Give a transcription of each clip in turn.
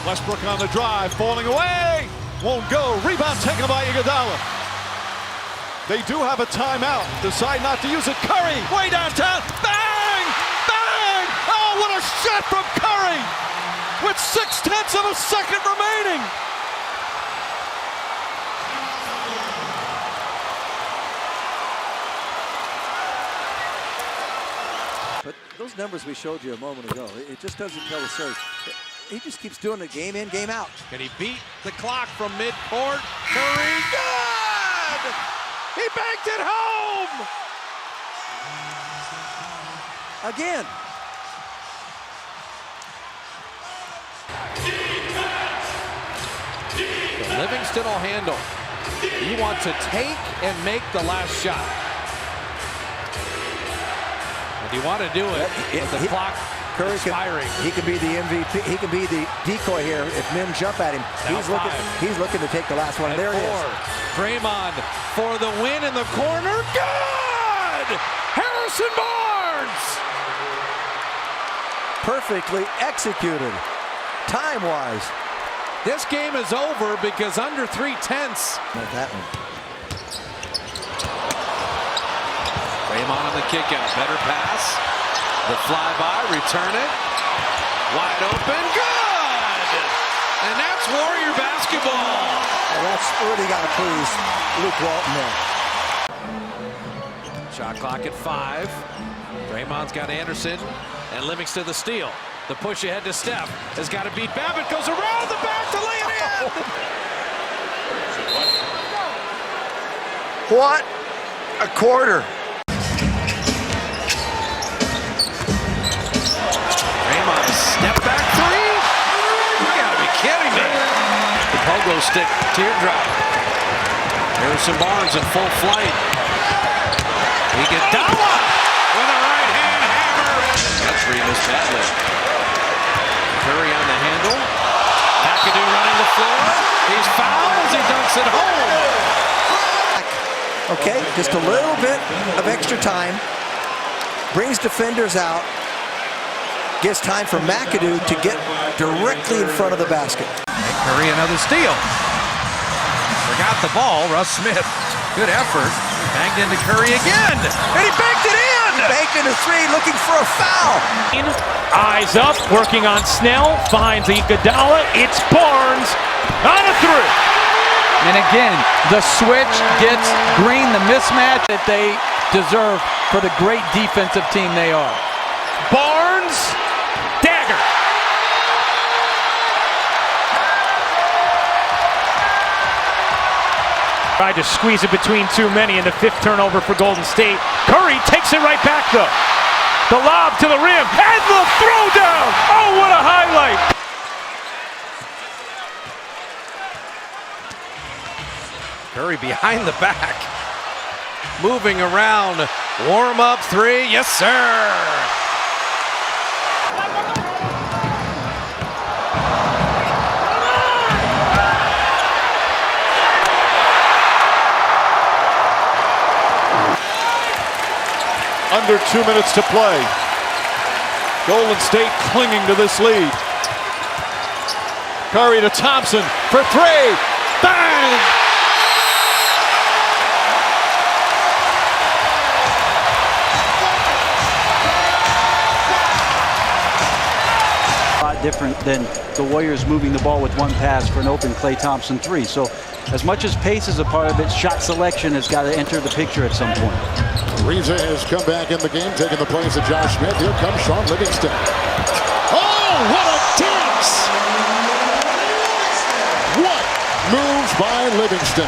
Westbrook on the drive, falling away. Won't go. Rebound taken by Iguodala. They do have a timeout. Decide not to use it. Curry, way downtown. Bang! Bang! Oh, what a shot from Curry! With 0.6 of a second remaining. But those numbers we showed you a moment ago, it just doesn't tell the story. He just keeps doing it game in, game out. Can he beat the clock from midcourt? Curry, good! He banked it home! Again. Livingston will handle. You want to take and make the last shot. And you want to do it with the clock expiring. He can be the MVP. He can be the decoy here if men jump at him. He's looking to take the last one. There it is. Draymond for the win in the corner. Good! Harrison Barnes! Perfectly executed, time-wise. This game is over because under 3/10. Not that one. Draymond on the kick out. Better pass. The flyby, return it. Wide open, good! And that's Warrior basketball. Well, that's really got to please Luke Walton there. Shot clock at 5. Draymond's got Anderson and Livingston the steal. The push ahead to Steph has got to beat Babbitt. Goes around the back to lay it in. What a quarter. Draymond, step back 3. You gotta be kidding me. The pogo stick teardrop. Harrison Barnes in full flight. Iguodala with a right hand hammer. That's Remus badly. Curry on the handle. McAdoo running the floor. He's fouled as he dunks it home. Okay, just a little bit of extra time. Brings defenders out. Gives time for McAdoo to get directly in front of the basket. Curry another steal. Forgot the ball. Russ Smith. Good effort. Banged into Curry again. And he banked it in. Banked into 3, looking for a foul. Eyes up, working on Snell. Finds Iguodala. It's Barnes on a 3. And again, the switch gets Green the mismatch that they deserve for the great defensive team they are. Barnes, dagger. Tried to squeeze it between too many in the 5th turnover for Golden State. Curry takes it right back though. The lob to the rim and the throwdown. Oh, what a highlight. Curry behind the back. Moving around. Warm up 3. Yes, sir. Under 2 minutes to play. Golden State clinging to this lead. Curry to Thompson for 3. Bang! A lot different than the Warriors moving the ball with one pass for an open Klay Thompson 3. So as much as pace is a part of it, shot selection has got to enter the picture at some point. Reza has come back in the game, taking the place of Josh Smith. Here comes Sean Livingston. Oh, what a dance! What moves by Livingston?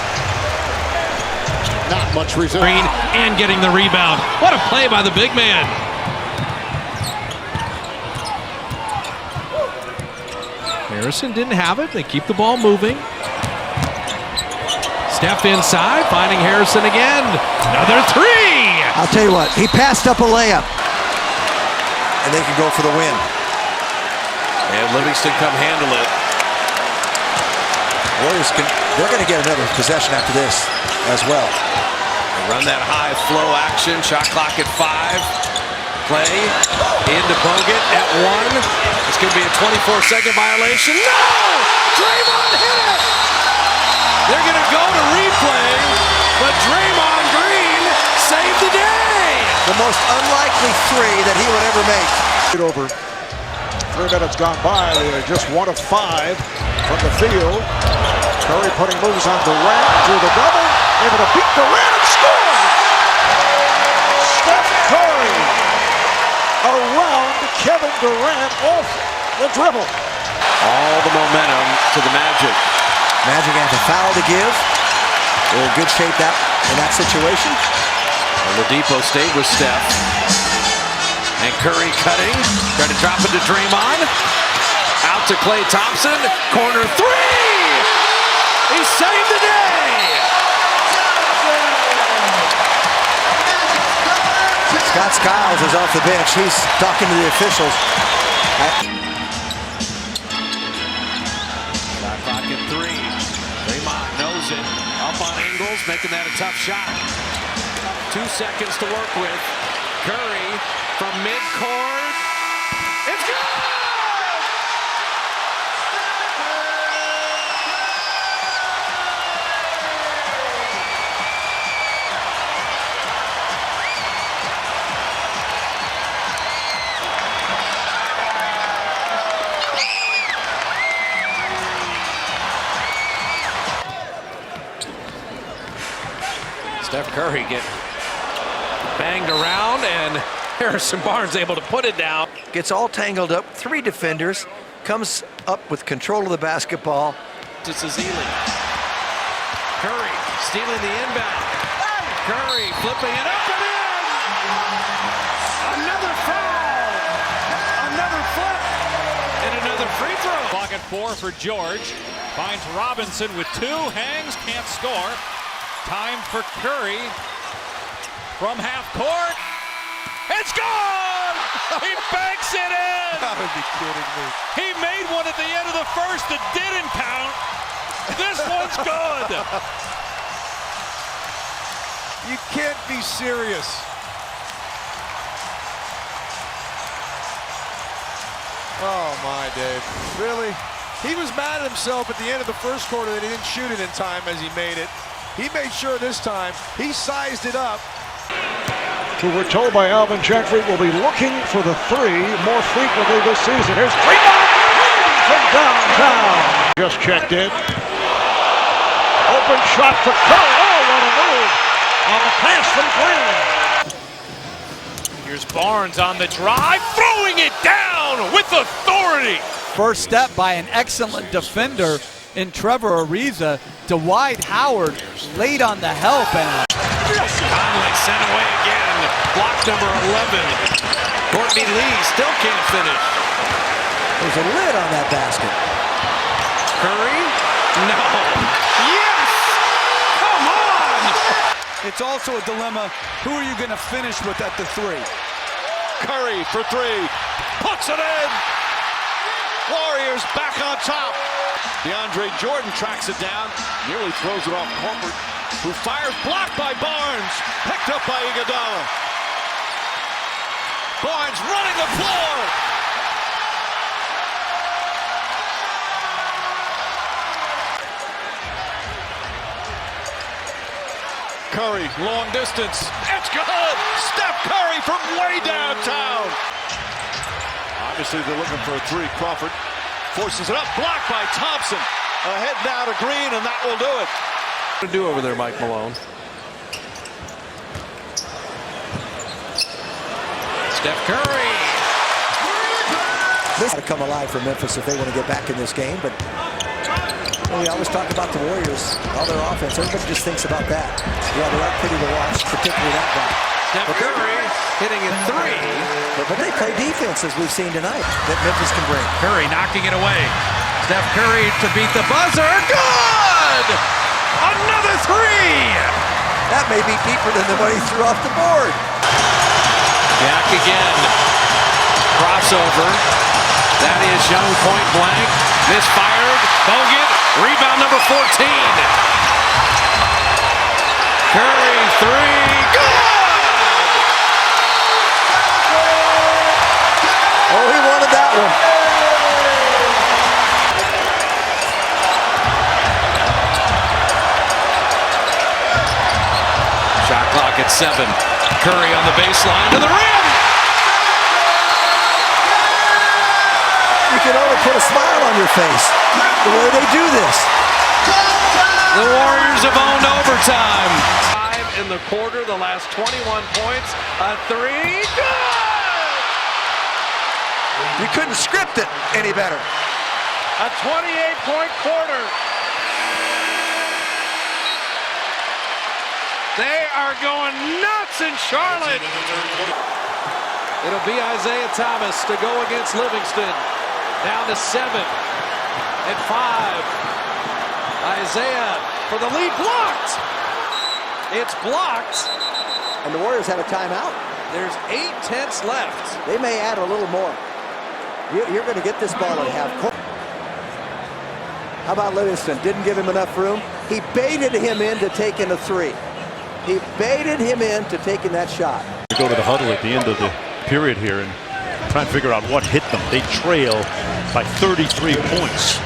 Not much resistance. Green and getting the rebound. What a play by the big man. Harrison didn't have it. They keep the ball moving. Steph inside, finding Harrison again. Another 3! I'll tell you what, he passed up a layup. And they can go for the win. And Livingston come handle it. Warriors they're going to get another possession after this as well. They run that high flow action, shot clock at 5. Play into Bogut at 1. It's going to be a 24-second violation. No! Draymond hit it! They're going to go to replay, but Draymond Green saved the day! The most unlikely three that he would ever make. Over 3 minutes gone by. They are just 1 of 5 from the field. Curry putting moves on Durant, drew the double, able to beat Durant and score! Steph Curry around Kevin Durant off the dribble. All the momentum to the Magic. Magic has a foul to give. They're in good shape in that situation. Oladipo stayed with Steph. And Curry cutting. Trying to drop it to Draymond. Out to Klay Thompson. Corner 3! He saved the day! Scott Skiles is off the bench. He's talking to the officials. Shot clock at 3. Draymond knows it. Up on Ingles, making that a tough shot. 2 seconds to work with. Curry from midcourt. It's good! Steph Curry get banged around, and Harrison Barnes able to put it down. Gets all tangled up. 3 defenders. Comes up with control of the basketball. It's Ezeli. Curry stealing the inbound. Curry flipping it up and in. Another foul. Another flip. And another free throw. Clock at 4 for George. Finds Robinson with 2. Hangs, can't score. Time for Curry from half court. It's gone! He banks it in! Gotta be kidding me. He made one at the end of the first that didn't count. This one's good! You can't be serious. Oh my, Dave. Really? He was mad at himself at the end of the first quarter that he didn't shoot it in time as he made it. He made sure this time he sized it up. Who we're told by Alvin Gentry will be looking for the 3 more frequently this season. Here's Draymond Green from downtown. Just checked in. Open shot for Curry. Oh, what a move on the pass from Green. Here's Barnes on the drive, throwing it down with authority. First step by an excellent defender in Trevor Ariza to Dwight Howard, late on the help, and Conley sent away again. Block number 11. Courtney Lee still can't finish. There's a lid on that basket. Curry? No. Yes! Come on! it's also a dilemma. Who are you going to finish with at the 3? Curry for 3. Puts it in! Warriors back on top. DeAndre Jordan tracks it down, nearly throws it off Colbert, who fires, blocked by Barnes, picked up by Iguodala. Barnes running the floor. Curry, long distance. It's good! Steph Curry from way downtown. Obviously, they're looking for a 3. Crawford forces it up, blocked by Thompson. Ahead now to Green, and that will do it. What to do over there, Mike Malone? Steph Curry. This got to come alive for Memphis if they want to get back in this game, but we always talk about the Warriors, all their offense. Everybody just thinks about that. Yeah, they are pretty to watch, particularly that guy. Steph Curry hitting a 3. But they play defense, as we've seen tonight, that Memphis can bring. Curry knocking it away. Steph Curry to beat the buzzer. Good! Another 3! That may be deeper than the one he threw off the board. Back again. Crossover. That is Young point blank. Misfired. Bogut. Rebound number 14. Curry 3. Good! one. Shot clock at 7. Curry on the baseline to the rim. You can only put a smile on your face the way they do this. The Warriors have owned overtime. 5 in the quarter, the last 21 points. A 3, good! You couldn't script it any better. A 28-point quarter. They are going nuts in Charlotte. It'll be Isaiah Thomas to go against Livingston. Down to 7 and 5. Isaiah for the lead, blocked. It's blocked. And the Warriors have a timeout. There's 8 left. They may add a little more. You're going to get this ball in half court. How about Livingston? Didn't give him enough room. He baited him into taking a 3. He baited him into taking that shot. Go to the huddle at the end of the period here and try and figure out what hit them. They trail by 33 points.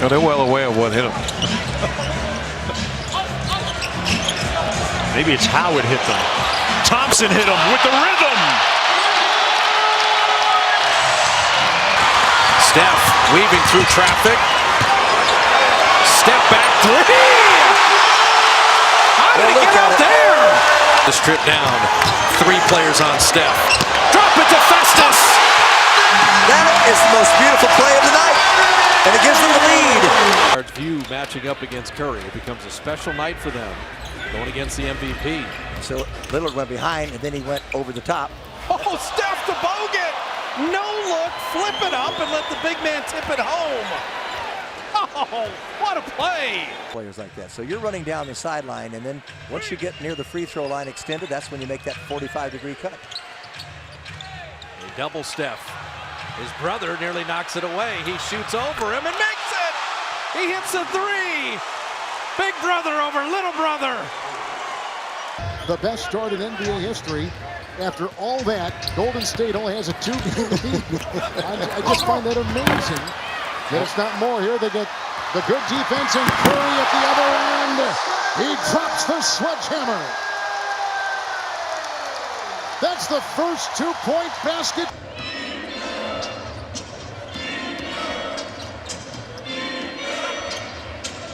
No, they're well aware of what hit them. Maybe it's how it hit them. Thompson hit him with the rhythm. Steph weaving through traffic. Step back 3. How did he get out there? The strip down. 3 players on Steph. Drop it to Festus. That is the most beautiful play of the night. And it gives them the lead. View matching up against Curry. It becomes a special night for them. Going against the MVP. So Lillard went behind, and then he went over the top. Oh, Steph to Bogut. No look, flip it up and let the big man tip it home. Oh, what a play. Players like that. So you're running down the sideline, and then once you get near the free throw line extended, that's when you make that 45-degree cut. A double Steph. His brother nearly knocks it away. He shoots over him and makes it. He hits a 3. Big brother over little brother. The best start in NBA history. After all that, Golden State only has a 2-game lead. I just find that amazing. That it's not more here. They get the good defense and Curry at the other end. He drops the sledgehammer. That's the first 2-point basket.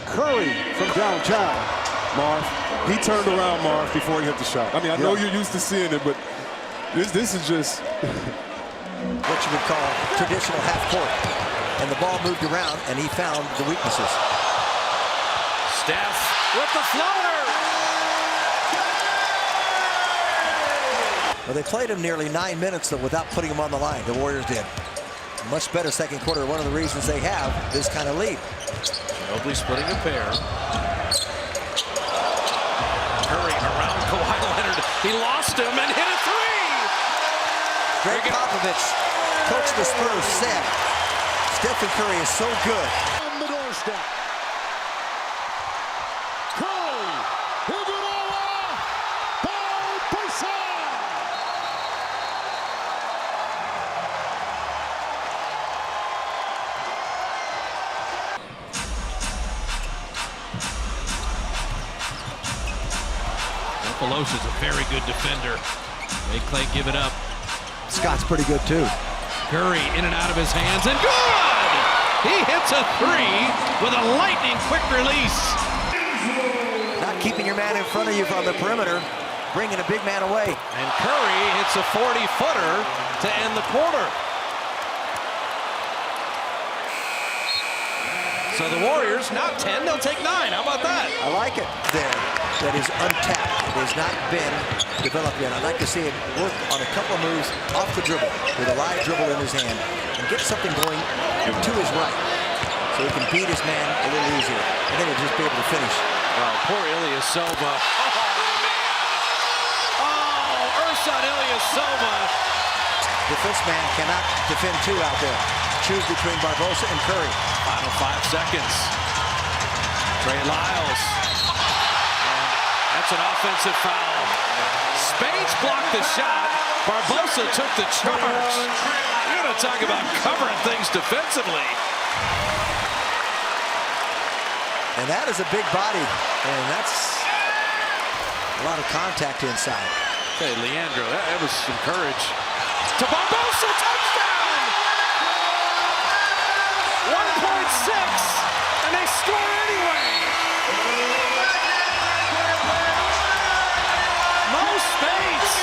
Curry from downtown. Marv, he turned around, Marv, before he hit the shot. I mean, I know you're used to seeing it, but this is just what you would call traditional half court. And the ball moved around, and he found the weaknesses. Steph with the floater. Well, they played him nearly 9 minutes though, without putting him on the line. The Warriors did. Much better second quarter. One of the reasons they have this kind of lead. Ginobili splitting a pair. Curry around Kawhi Leonard. He lost him and hit a 3. Greg Popovich, coach of the Spurs, said Stephen Curry is so good. On the doorstep. Curry. Iguodala. Barbosa. Pelosi's a very good defender. Make Clay give it up. Scott's pretty good too. Curry in and out of his hands and good! He hits a 3 with a lightning quick release. Not keeping your man in front of you from the perimeter, bringing a big man away. And Curry hits a 40-footer to end the quarter. So the Warriors, not 10, they'll take 9. How about that? I like it there. That is untapped. It has not been developed yet. I'd like to see it work on a couple of moves off the dribble with a live dribble in his hand and get something going to his right so he can beat his man a little easier. And then he'll just be able to finish. Oh, poor Ilyasova. Oh, man. Oh, Ersan Ilyasova. Defense man cannot defend 2 out there. Choose between Barbosa and Curry. Final 5 seconds. Trey Lyles. That's an offensive foul. Spades blocked the shot. Barbosa took the charge. You're going to talk about covering things defensively. And that is a big body, and that's a lot of contact inside. Okay, Leandro, that was some courage. To Barbosa, touchdown! 1.6, and they score anyway. Mo Spates,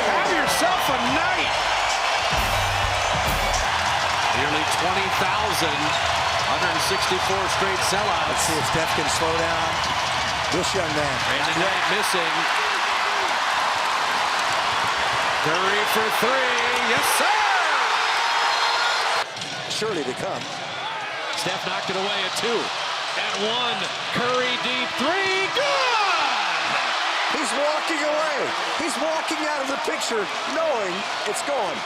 have yourself a night. Nearly 20,000, 164 straight sellouts. Let's see if Steph can slow down this young man. Brandon Knight missing. Curry for three. Yes, sir! Surely to come. Steph knocked it away at two. At one. Curry deep three. Good! He's walking away. He's walking out of the picture knowing it's going.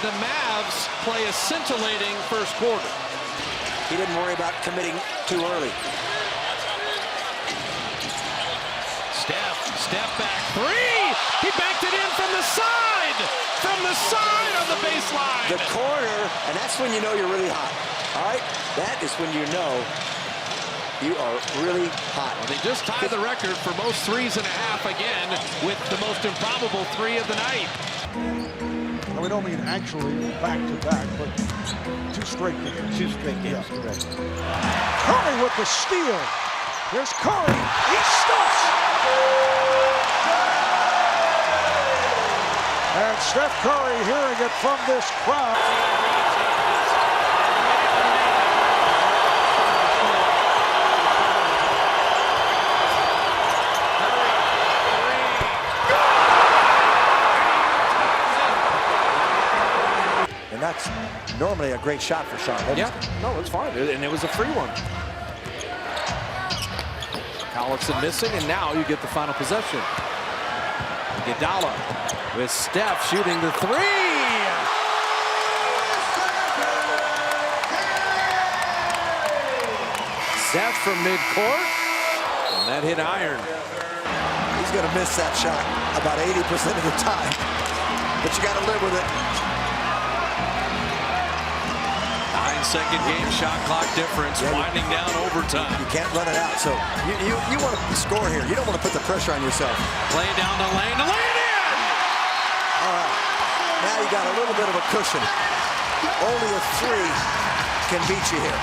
The Mavs play a scintillating first quarter. He didn't worry about committing too early. Step back three. He banked it in from the side. From the side on the baseline. The corner, and that's when you know you're really hot. All right? That is when you know you are really hot. Well, they just tied the record for most threes and a half again with the most improbable three of the night. We don't mean actually back-to-back, but two straight games. Two straight games, correct. Curry with the steal. Here's Curry. He stuffs. And Steph Curry hearing it from this crowd. And that's normally a great shot for Sean Livingston. Yeah, no, it's fine. And it was a free one. Collinson missing, and now you get the final possession. Iguodala with Steph shooting the three. Steph from midcourt, and that hit iron. He's going to miss that shot about 80% of the time, but you got to live with it. 9-second game shot clock difference, winding down overtime. You can't run it out, so you want to score here. You don't want to put the pressure on yourself. Play down the lane to lay it in! All right, now you got a little bit of a cushion. Only a three can beat you here.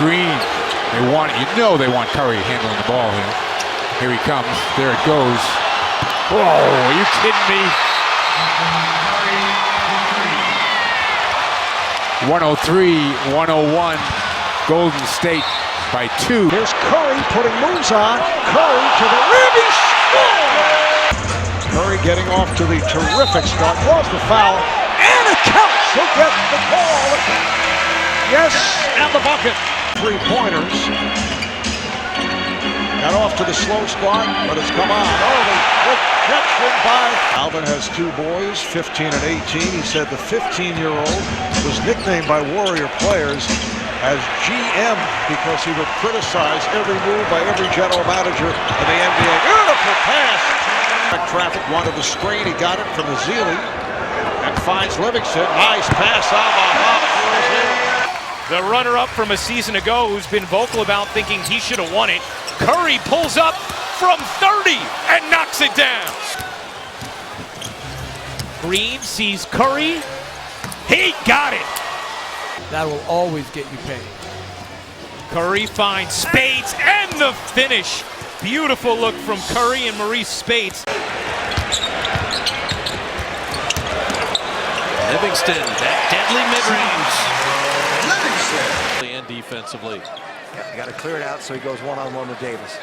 Green, they want it. You know they want Curry handling the ball here. Here he comes. There it goes. Whoa, are you kidding me? 103-101, Golden State by 2. Here's Curry putting moves on. Curry to the rim. He scores! Curry getting off to the terrific start. Draws the foul. And it counts. He'll get the call. Yes, and the bucket. 3-pointers. Got off to the slow start, but it's come on. Oh, the quick catch by. Alvin has two boys, 15 and 18. He said the 15-year-old was nicknamed by Warrior players as GM because he would criticize every move by every general manager in the NBA. Beautiful pass. Traffic wanted the screen. He got it from the Zealy and finds Livingston. Nice pass on the hop. The runner-up from a season ago who's been vocal about thinking he should have won it. Curry pulls up from 30 and knocks it down. Green sees Curry. He got it. That will always get you paid. Curry finds Spates and the finish. Beautiful look from Curry and Maurice Spates. Livingston, that deadly mid-range. And defensively. You got to clear it out so he goes one-on-one with Davis.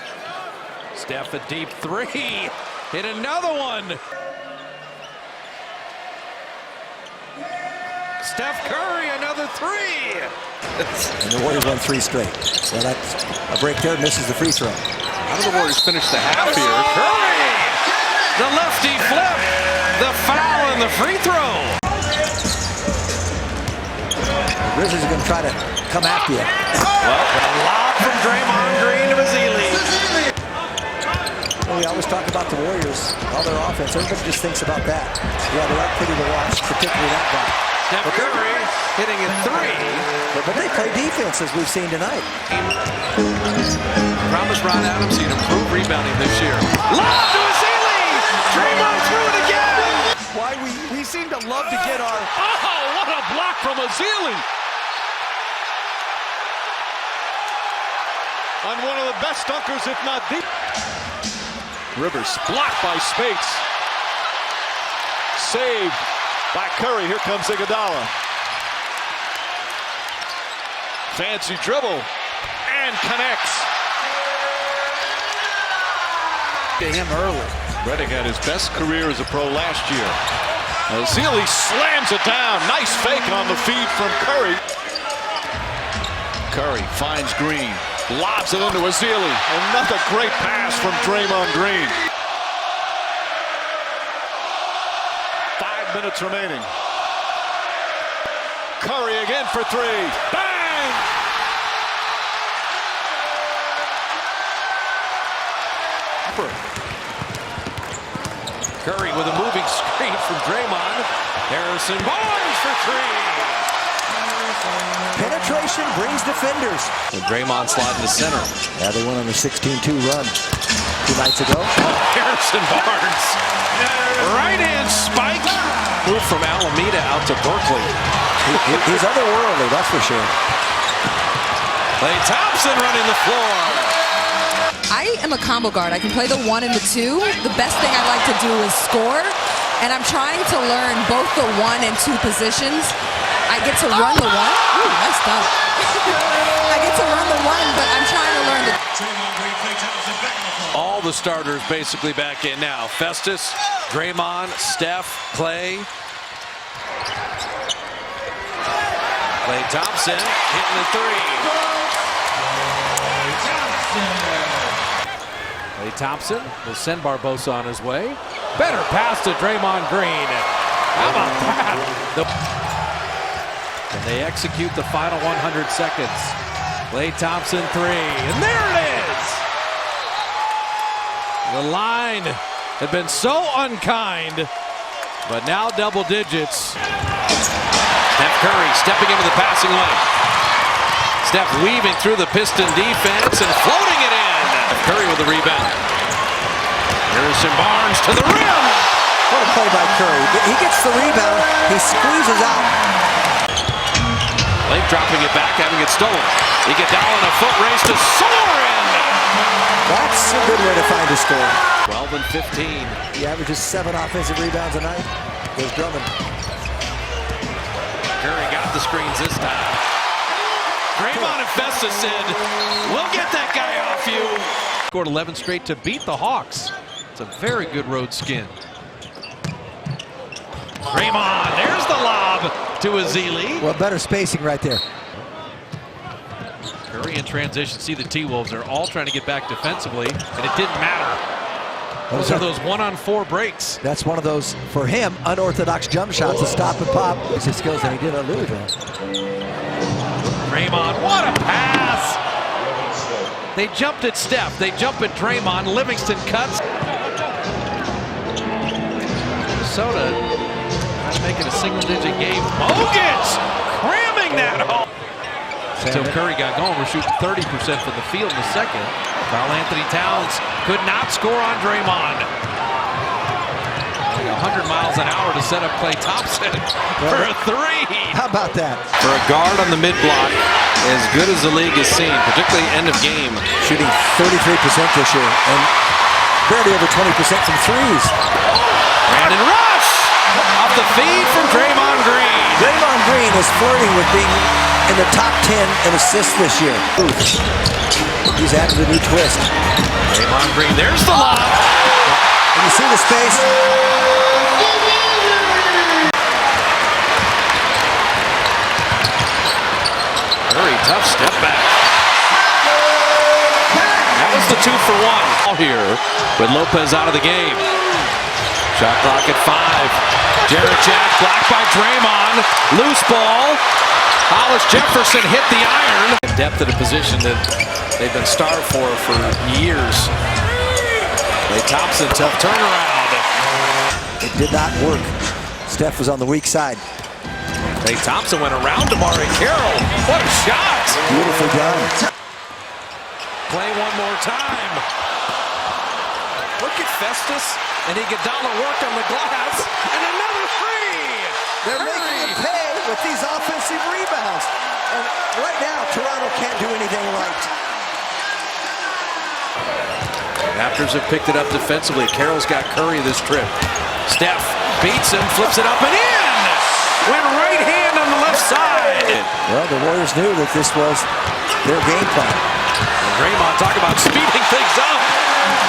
Steph a deep three. Hit another one. Steph Curry, another three. And the Warriors won 3 straight. So that's a break there, misses the free throw. How do the Warriors finish the half here? Curry! The lefty flip, the foul, and the free throw. The Grizzlies are going to try to come after you. Well, a lob from Draymond Green to Mazzili. Well, we always talk about the Warriors, all their offense. Everybody just thinks about that. Yeah, they are pretty to watch, particularly that guy. Steph Curry hitting a three. But they play defense, as we've seen tonight. Promise Ron Adams he'd improve rebounding this year. Lob to Azili! Draymond threw it again! Why we seem to love to get our... Oh, what a block from Azili! On one of the best dunkers, if not the... Rivers blocked by Spates. Saved by Curry. Here comes Iguodala. Fancy dribble and connects. To him early. Redick had his best career as a pro last year. Azili slams it down. Nice fake on the feed from Curry. Curry finds Green. Lobs it into Azili. Another great pass from Draymond Green. 5 minutes remaining. Curry again for three. Bang! Curry with a moving screen from Draymond. Harrison Barnes for three. Penetration brings defenders. And Draymond sliding to center. Yeah, they went on a 16-2 run 2 nights ago. Harrison Barnes. Right hand spike. Move from Alameda out to Berkeley. He's otherworldly, that's for sure. Klay Thompson running the floor. I am a combo guard. I can play the 1 and the 2. The best thing I like to do is score, and I'm trying to learn both the 1 and 2 positions. I get to run the 1. Ooh, nice dunk. I get to run the 1, but I'm trying to learn the... All the starters basically back in now. Festus, Draymond, Steph, Klay. Klay Thompson hitting the three. Klay Thompson will send Barbosa on his way. Better pass to Draymond Green. How about that? And they execute the final 100 seconds. Klay Thompson three, and there it is! The line had been so unkind, but now double digits. Steph Curry stepping into the passing lane. Steph weaving through the Piston defense and floating it in. Curry with the rebound. Harrison Barnes to the rim. What a play by Curry. He gets the rebound. He squeezes out. Lake dropping it back, having it stolen. Iguodala in a foot race to soar in. That's a good way to find a score. 12 and 15. He averages 7 offensive rebounds a night. There's Drummond. Curry got the screens this time. Draymond and Festus said, we'll get that guy off you. Scored 11 straight to beat the Hawks. It's a very good road skin. Draymond, there's the lob to Azili. Well, better spacing right there. Curry in transition. See the T-Wolves are all trying to get back defensively, and it didn't matter. Those are those 1-on-4 breaks. That's one of those, for him, unorthodox jump shots to stop and pop. It's his skills that he did at Louisville. Draymond, what a pass! They jumped at Steph. They jump at Draymond. Livingston cuts. Minnesota trying to make it a single-digit game. Bogut cramming that home. Until Curry got going, we're shooting 30% from the field in the second. Karl Anthony Towns could not score on Draymond. 100 miles an hour to set up Klay Thompson for a three. How about that? For a guard on the mid-block, as good as the league has seen, particularly end of game. Shooting 33% this year and barely over 20% from threes. Brandon Rush off the feed from Draymond Green. Draymond Green is flirting with being in the top 10 in assists this year. He's added a new twist. Draymond Green, there's the lob. And you see the space. Very tough step back. That was the 2-for-1. All here with Lopez out of the game. Shot clock at 5. Jarrett Jack blocked by Draymond. Loose ball. Hollis Jefferson hit the iron. Depth at a position that they've been starved for years. Klay Thompson, tough turnaround. It did not work. Steph was on the weak side. Klay Thompson went around Damari Carroll. What a shot! Beautifully done. Klay one more time. Look at Festus and Iguodala work on the glass. And another three! They're making it pay with these offensive rebounds. And right now, Toronto can't do anything right. Raptors have picked it up defensively. Carroll's got Curry this trip. Steph beats him, flips it up and in! Went right hand on the left side. Well, the Warriors knew that this was their game plan. And Draymond, talk about speeding things up.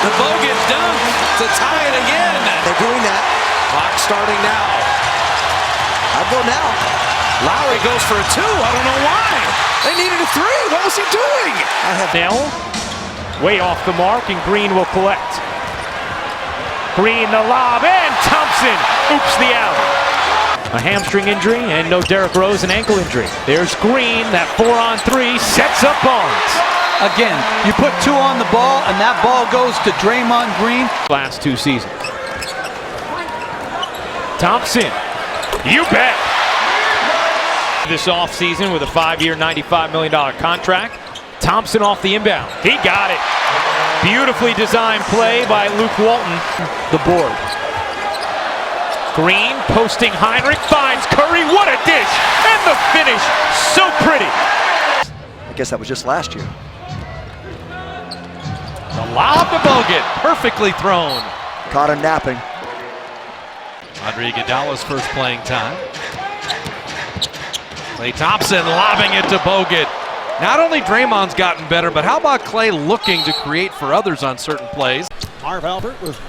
The Bogut dunk to tie it again. They're doing that. Clock starting now. I'll go now. Lowry goes for a two. I don't know why. They needed a three. What was he doing? Now, way off the mark, and Green will collect. Green the lob, and Thompson oops the out. A hamstring injury, and no Derrick Rose, an ankle injury. There's Green, that 4-on-3 sets up Barnes. Again, you put two on the ball, and that ball goes to Draymond Green. Last 2 seasons. Thompson, you bet. This offseason with a 5-year, $95 million contract. Thompson off the inbound. He got it. Beautifully designed play by Luke Walton. The board. Green posting Heinrich, finds Curry. What a dish! And the finish, so pretty. I guess that was just last year. The lob to Bogut, perfectly thrown. Caught him napping. Andre Iguodala's first playing time. Klay Thompson lobbing it to Bogut. Not only Draymond's gotten better, but how about Klay looking to create for others on certain plays? Marv Albert with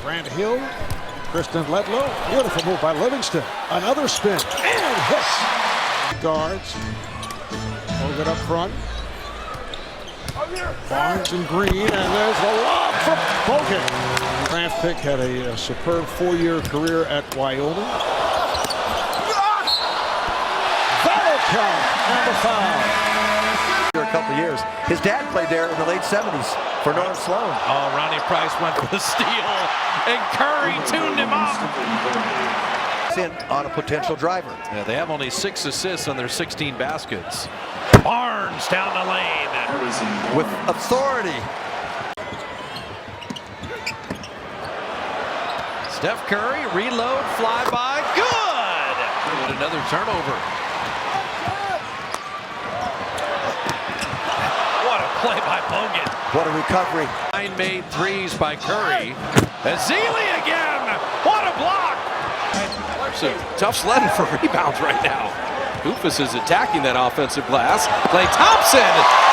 Grant Hill, Kristen Ledlow. Beautiful move by Livingston. Another spin and hits. Guards. Bogut up front. Barnes and Green, and there's the lob from Bogut. Draft pick had a superb 4-year career at Wyoming. Foul count and a foul. A couple years. His dad played there in the late 70s for Norm Sloan. Oh, Ronnie Price went for the steal, and Curry tuned him up. In on a potential driver. Yeah, they have only 6 assists on their 16 baskets. Barnes down the lane. With authority. Steph Curry, reload, flyby, good! Another turnover. What a play by Bogut. What a recovery. 9 made threes by Curry. Azili again! What a block! So tough sledding for rebounds right now. Hoofus is attacking that offensive glass. Klay Thompson!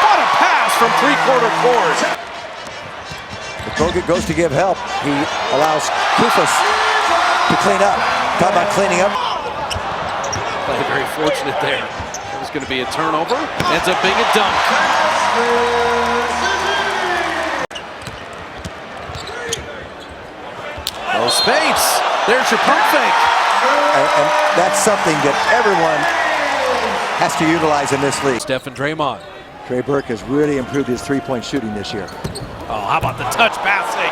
What a pass from three-quarter court! If Bogut goes to give help, he allows Hoofus to clean up. Talk about cleaning up. Klay very fortunate there. It was going to be a turnover. Ends up being a dunk. No space. There's your pump fake. And that's something that everyone has to utilize in this league. Steph and Draymond. Trey Burke has really improved his three-point shooting this year. Oh, how about the touch passing?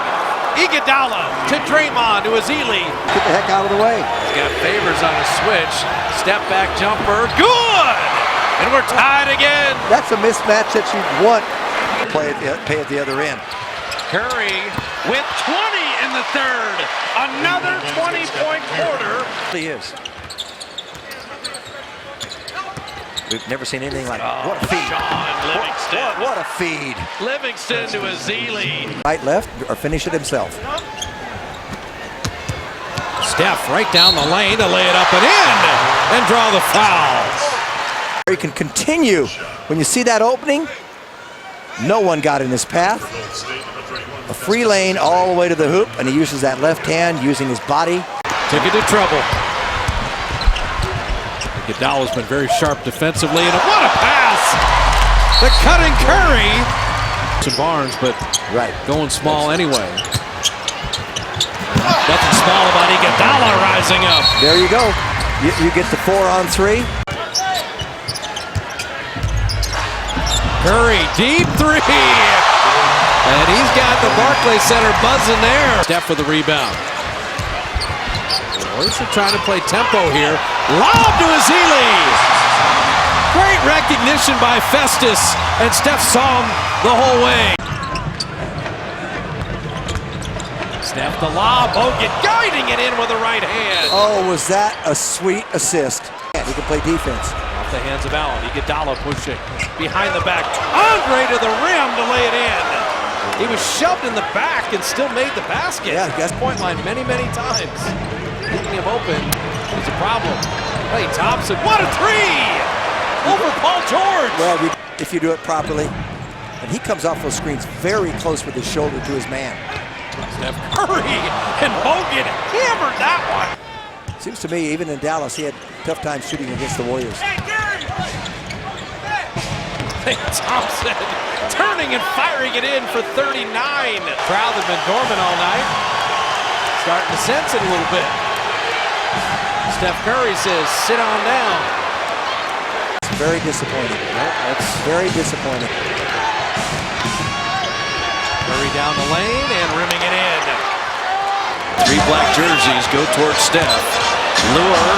Iguodala to Draymond to Azili. Get the heck out of the way. He's got Favors on a switch. Step back jumper. Good! And we're tied again. That's a mismatch that you want to pay at the other end. Curry with 20 in the third. Another 20-point quarter. He is. We've never seen anything like what a feed. Sean Livingston. What a feed. Livingston to Azili. Right, left, or finish it himself. Steph right down the lane to lay it up and in and draw the foul. He can continue. When you see that opening, no one got in his path. A free lane all the way to the hoop, and he uses that left hand, using his body. Took it to trouble. Iguodala's been very sharp defensively, and what a pass! The cutting Curry. Some Barnes, but going small anyway. Nothing small about Iguodala rising up. There you go. You get the 4-on-3. Curry, deep three. And he's got the Barclays Center buzzing there. Steph with the rebound. The Warriors are trying to play tempo here. Lob to Azili. Great recognition by Festus, and Steph saw him the whole way. Steph the lob, Bogut guiding it in with the right hand. Oh, was that a sweet assist? He can play defense. Off the hands of Allen, Iguodala pushing behind the back. Andre to the rim to lay it in. He was shoved in the back and still made the basket. Yeah, guess point line many times. Keeping him open is a problem. Klay Thompson, what a three! Over Paul George. Well, if you do it properly, and he comes off those screens very close with his shoulder to his man. Steph Curry and Bogut hammered that one. Seems to me, even in Dallas, he had a tough time shooting against the Warriors. Klay Thompson turning and firing it in for 39. Crowd had been dormant all night. Starting to sense it a little bit. Steph Curry says, sit on down. It's very disappointing. That's very disappointing. Curry down the lane and rimming it in. 3 black jerseys go towards Steph. Lure.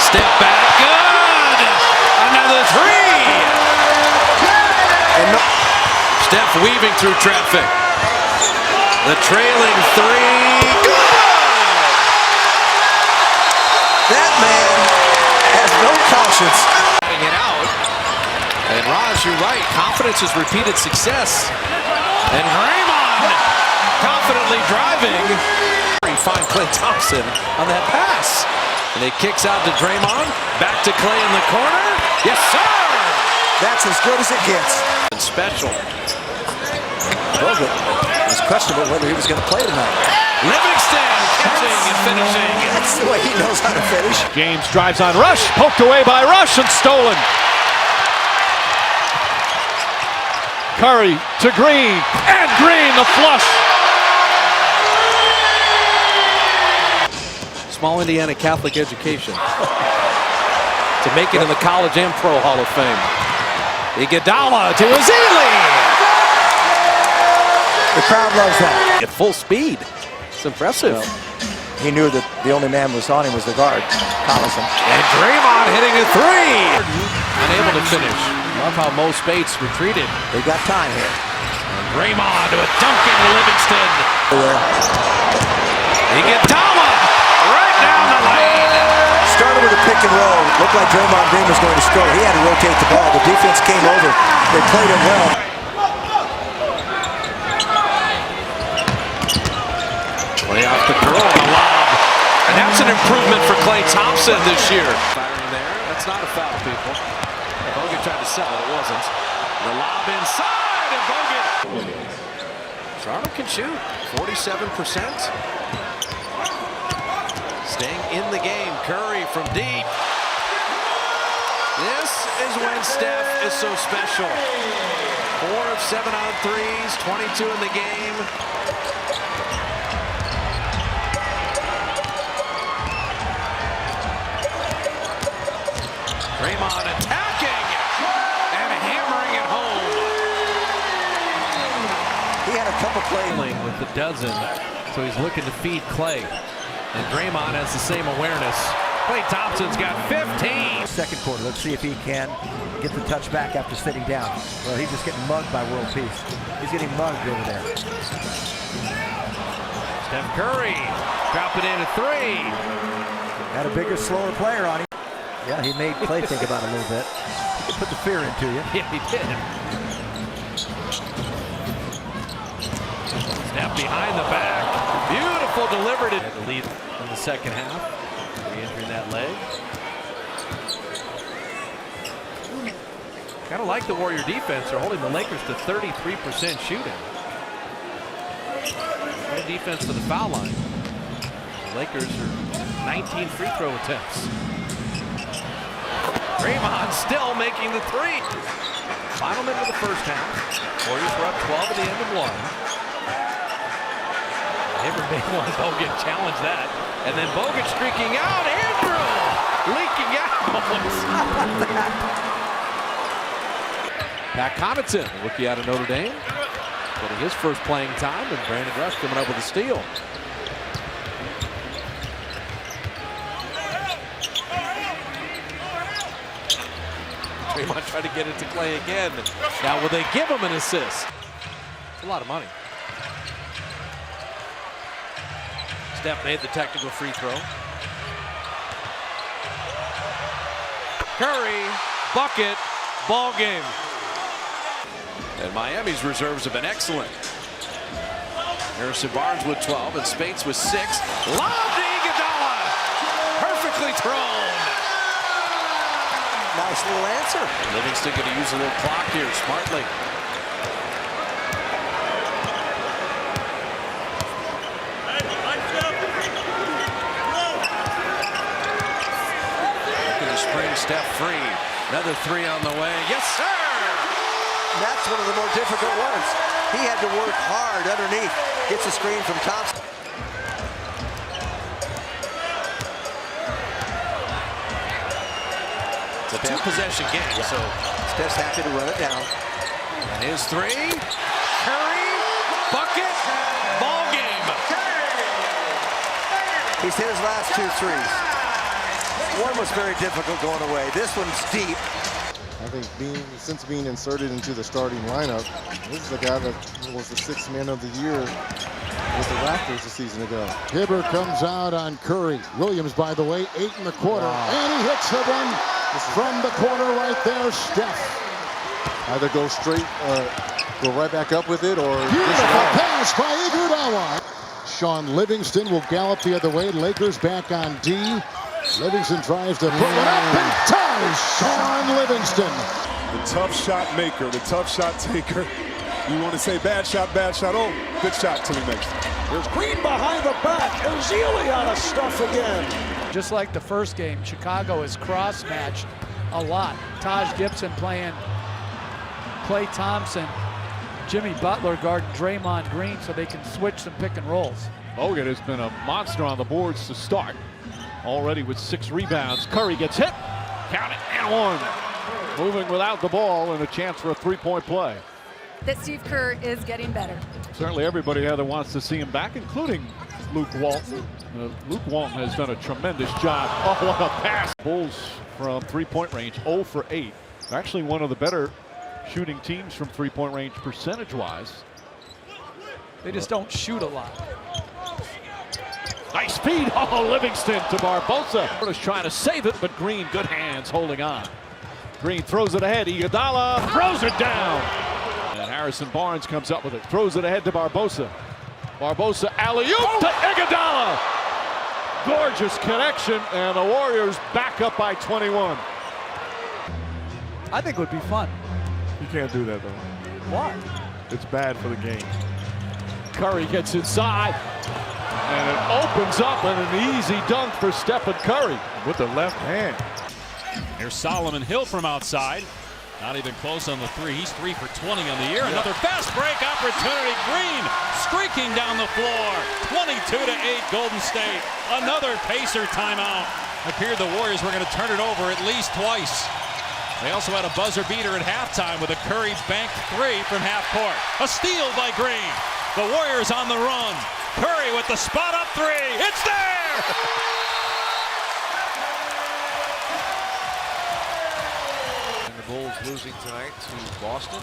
Step back. Good! Another 3! And Steph weaving through traffic. The trailing 3. Good! That man has no conscience. It out. And Raj, you're right. Confidence is repeated success. And Draymond confidently driving. Find Klay Thompson on that pass. And it kicks out to Draymond. Back to Klay in the corner. Yes, sir! That's as good as it gets. And special. Bogut was questionable whether he was going to play tonight. Livingston catching and finishing. That's the way he knows how to finish. James drives on Rush, poked away by Rush and stolen. Curry to Green, and Green the flush. Small Indiana Catholic education to make it in the College and Pro Hall of Fame. Iguodala to Azili. The crowd loves that. At full speed. It's impressive. Well, he knew that the only man was on him was the guard, Collison. And Draymond hitting a 3. Unable to finish. Love how Mo Spates retreated. They got time here. And Draymond to a dunk into Livingston. Iguodala right down the lane. Started with a pick and roll. Looked like Draymond Green was going to score. He had to rotate the ball. The defense came over. They played it well. Way off the curl, the lob. And that's an improvement for Klay Thompson this year. Firing there. That's not a foul, people. Bogut tried to sell it. It wasn't. The lob inside, and Bogut. Toronto can shoot. 47%. Staying in the game. Curry from deep. This is when Steph is so special. 4 of 7 on threes, 22 in the game. Draymond attacking and hammering it home. He had a couple plays With the dozen, so he's looking to feed Klay. And Draymond has the same awareness. Klay Thompson's got 15. Second quarter. Let's see if he can get the touch back after sitting down. Well, he's just getting mugged by World Peace. He's getting mugged over there. Steph Curry drop it in a 3. Had a bigger, slower player on him. Yeah, he made Klay think about it a little bit. He put the fear into you. Yeah, he did. Steph behind the back. Beautiful delivered. Had the lead in the second half. Re-entering that leg. Kind of like the Warrior defense. They're holding the Lakers to 33% shooting. Good defense to the foul line. The Lakers are 19 free throw attempts. Draymond still making the 3. Final minute of the first half. Warriors were up 12 at the end of 1. Never made one. Bogut challenged that. And then Bogut streaking out. Andrew leaking out. Pat Connaughton, rookie out of Notre Dame. getting his first playing time, and Brandon Rush coming up with a steal. Draymond tried to get it to Clay again. Now will they give him an assist? It's a lot of money. Steph made the technical free throw. Curry, bucket, ball game. And Miami's reserves have been excellent. Harrison Barnes with 12 and Spates with 6. Lob to Iguodala. Perfectly thrown. Nice little answer. Livingston going to use a little clock here smartly. Looking to spring Steph free. Another 3 on the way. Yes, sir! That's one of the more difficult ones. He had to work hard underneath. Gets a screen from Thompson. It's a 2-possession game, so Steph's happy to run it down. And his 3. Curry, bucket, ball game. He's hit his last 2 threes. One was very difficult going away. This one's deep. I think since being inserted into the starting lineup, this is the guy that was the 6th man of the year with the Raptors a season ago. Hibbert comes out on Curry. Williams, by the way, 8 in the quarter. Wow. And he hits the one from the corner right there, Steph. Either go straight, go right back up with it, or... Beautiful pass by Iguodala. Sean Livingston will gallop the other way. Lakers back on D. Livingston tries to put one up and ties Sean Livingston. The tough shot maker, the tough shot taker. You want to say bad shot, oh, good shot till he makes it. There's Green behind the back. Ezeli out of stuff again. Just like the first game, Chicago is cross-matched a lot. Taj Gibson playing Klay Thompson, Jimmy Butler guarding Draymond Green so they can switch some pick and rolls. Bogut has been a monster on the boards to start. Already with 6 rebounds. Curry gets hit. Count it, and 1. Moving without the ball and a chance for a 3-point play. That Steve Kerr is getting better. Certainly everybody here that wants to see him back, including Luke Walton. Luke Walton has done a tremendous job. Oh, what a pass. Bulls from 3-point range, 0 for 8. They're actually one of the better shooting teams from 3-point range percentage-wise. They just don't shoot a lot. Nice feed. Oh, Livingston to Barbosa. Just trying to save it, but Green, good hands holding on. Green throws it ahead. Iguodala throws it down. And Harrison Barnes comes up with it. Throws it ahead to Barbosa. Barbosa alley-oop to Iguodala. Gorgeous connection, and the Warriors back up by 21. I think it would be fun. You can't do that, though. Why? It's bad for the game. Curry gets inside. And it opens up and an easy dunk for Stephen Curry with the left hand. Here's Solomon Hill from outside. Not even close on the 3. He's 3 for 20 on the year. Another fast break opportunity. Green streaking down the floor. 22-8 Golden State. Another Pacer timeout. Appeared the Warriors were going to turn it over at least twice. They also had a buzzer beater at halftime with a Curry banked 3 from half court. A steal by Green. The Warriors on the run. Curry with the spot up 3. It's there! And the Bulls losing tonight to Boston.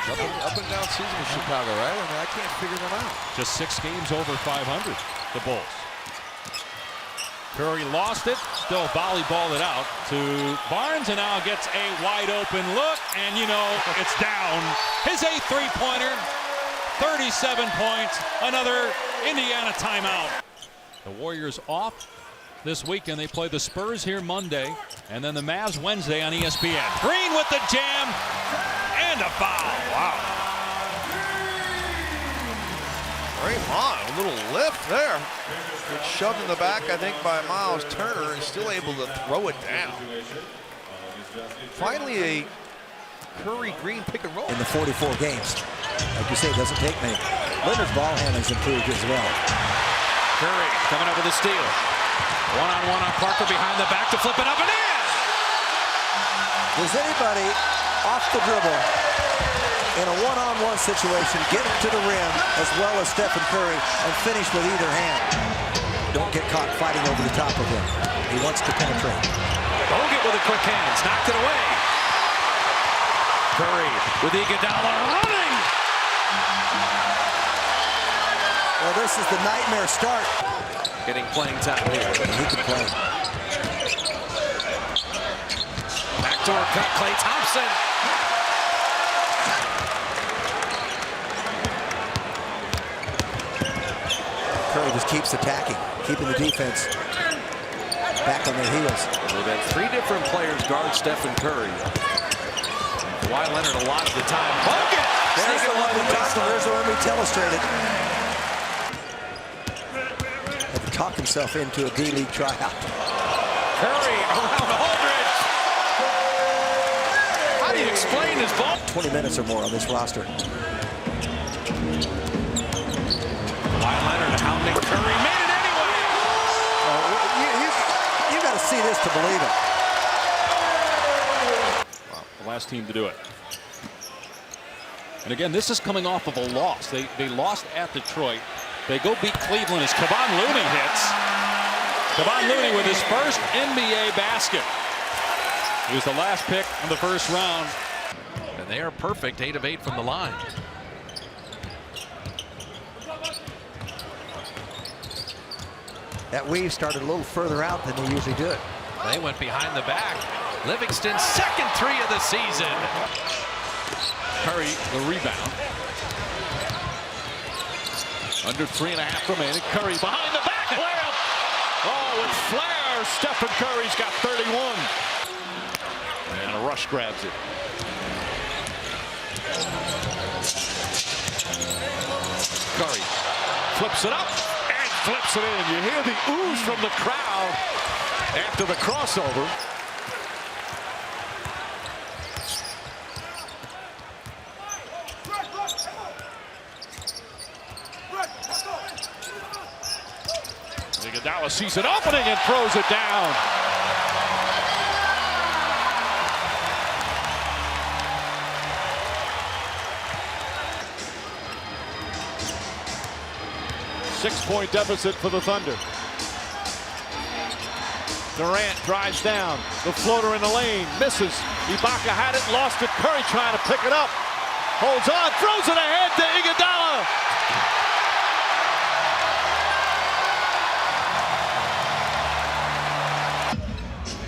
Up and down season with Chicago, right? I mean, I can't figure them out. Just 6 games over 500, the Bulls. Curry lost it, still volleyballed it out to Barnes, and now gets a wide open look, and you know it's down. His 8th three-pointer, 37 points, another Indiana timeout. The Warriors off this weekend. They play the Spurs here Monday, and then the Mavs Wednesday on ESPN. Green with the jam, and a foul. Wow. Draymond, a little lift there. It's shoved in the back, I think, by Miles Turner, and still able to throw it down. Finally, a Curry-Green pick and roll. In the 44 games. Like you say, it doesn't take many. Leonard's ball handling's improved as well. Curry coming up with a steal. One-on-one on Parker behind the back to flip it up and in! Does anybody off the dribble in a one-on-one situation, get to the rim as well as Stephen Curry and finish with either hand. Don't get caught fighting over the top of him. He wants to penetrate. Bogut with the quick hands, knocked it away. Curry with Iguodala running. Well, this is the nightmare start. Getting playing time here. He can play. Backdoor cut, Klay Thompson. Curry just keeps attacking, keeping the defense back on their heels. We've had 3 different players guard Stephen Curry. Kawhi Leonard a lot of the time. Bogut! There's the one we talked about. There's the one we illustrated. Had to talk himself into a D-League tryout. Curry around Aldridge. How do you explain his ball? 20 minutes or more on this roster. Kawhi Leonard hounding Curry. Made it anyway. You got to see this to believe it. Wow, the last team to do it. And again, this is coming off of a loss. They lost at Detroit. They go beat Cleveland as Kevon Looney hits. Kevon Looney with his first NBA basket. He was the last pick in the first round. And they are perfect, 8 of 8 from the line. That weave started a little further out than they usually do it. They went behind the back. Livingston's second 3 of the season. Curry, the rebound. Under 3.5 remaining. Curry behind the back layup. Oh, with flair, Stephen Curry's got 31. And a rush grabs it. Curry flips it up and flips it in. You hear the ooze from the crowd after the crossover. Iguodala sees an opening and throws it down. Six-point deficit for the Thunder. Durant drives down. The floater in the lane. Misses. Ibaka had it. Lost it. Curry trying to pick it up. Holds on. Throws it ahead to Iguodala.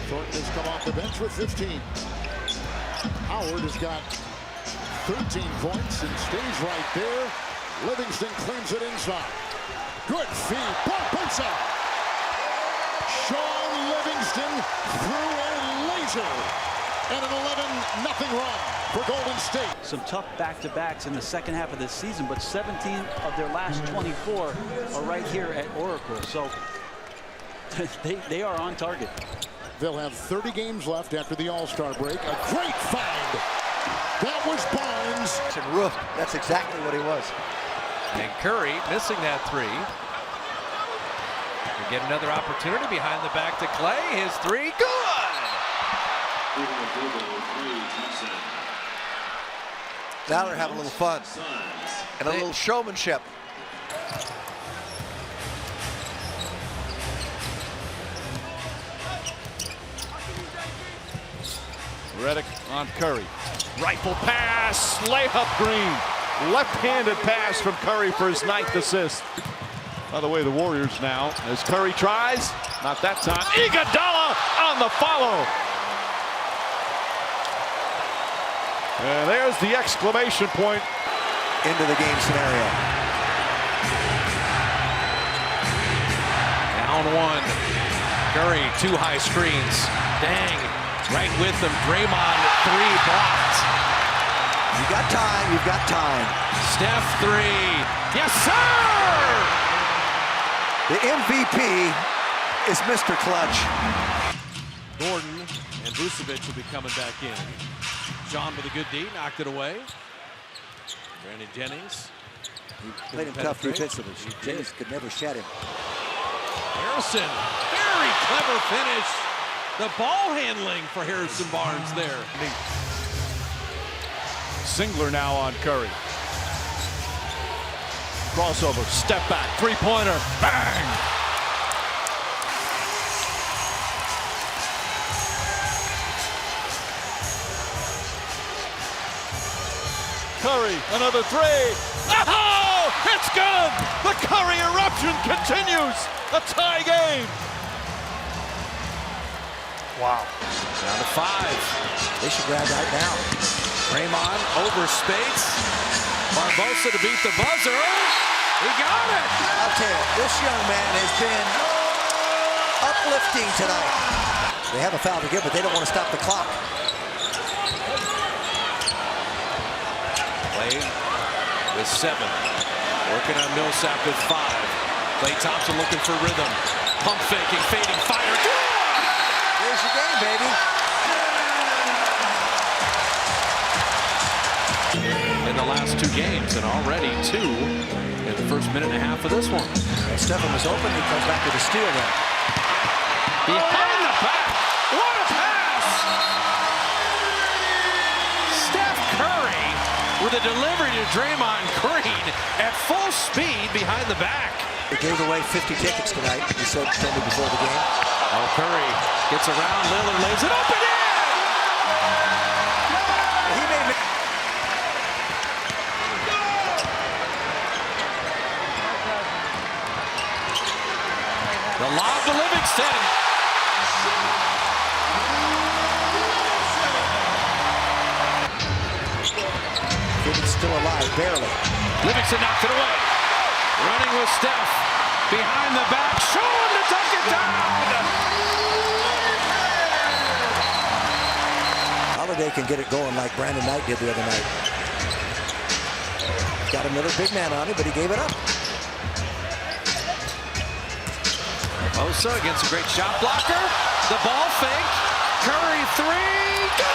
Thornton has come off the bench with 15. Howard has got 13 points and stays right there. Livingston cleans it inside. Good feed. Barbosa. Sean Livingston threw a laser. And an 11-0 run for Golden State. Some tough back-to-backs in the second half of this season, but 17 of their last 24 are right here at Oracle. So they are on target. They'll have 30 games left after the All-Star break. A great find. That was Barnes. And Rook, that's exactly what he was. And Curry missing that 3. We get another opportunity behind the back to Klay. His 3, good! Now they're having a little fun and a little showmanship. Redick on Curry. Rifle pass, layup Green. Left-handed pass from Curry for his 9th assist. By the way, the Warriors now, as Curry tries, not that time. Iguodala on the follow. And there's the exclamation point. Into the game scenario. Down 1. Curry, 2 high screens. Dang. Right with them. Draymond, 3 blocked. You got time. You've got time. Steph, 3. Yes, sir! The MVP is Mr. Clutch. Gordon and Vucevic will be coming back in. John with a good D, knocked it away. Brandon Jennings. Played him tough defensively. Jennings could never shed him. Harrison, very clever finish. The ball handling for Harrison Barnes there. Singler now on Curry. Crossover, step back, three-pointer, bang! Curry, another three. Oh, it's good! The Curry eruption continues. A tie game. Wow. Down to 5. They should grab that now. Draymond over Spates. Barbosa to beat the buzzer. He got it. I'll tell you, this young man has been uplifting tonight. They have a foul to give, but they don't want to stop the clock. Clay with 7. Working on Millsap with 5. Klay Thompson looking for rhythm. Pump faking, fading, fire. There's your game, baby. In the last 2 games, and already 2 in the first minute and a half of this one. And Stephen was open. He comes back with a steal then. Behind the back. What a pass! Steph Curry with a delivery to Draymond Green at full speed behind the back. They gave away 50 tickets tonight. He told me before the game. Oh, Curry gets around. Lillard lays it up and in! He made me. The lob to Livingston. He's still alive, barely. Livingston knocked it away. Running with Steph. Behind the back. Showing to tuck it down. Holiday can get it going like Brandon Knight did the other night. Got another big man on him, but he gave it up. Osa against a great shot blocker. The ball fake. Curry 3. Good!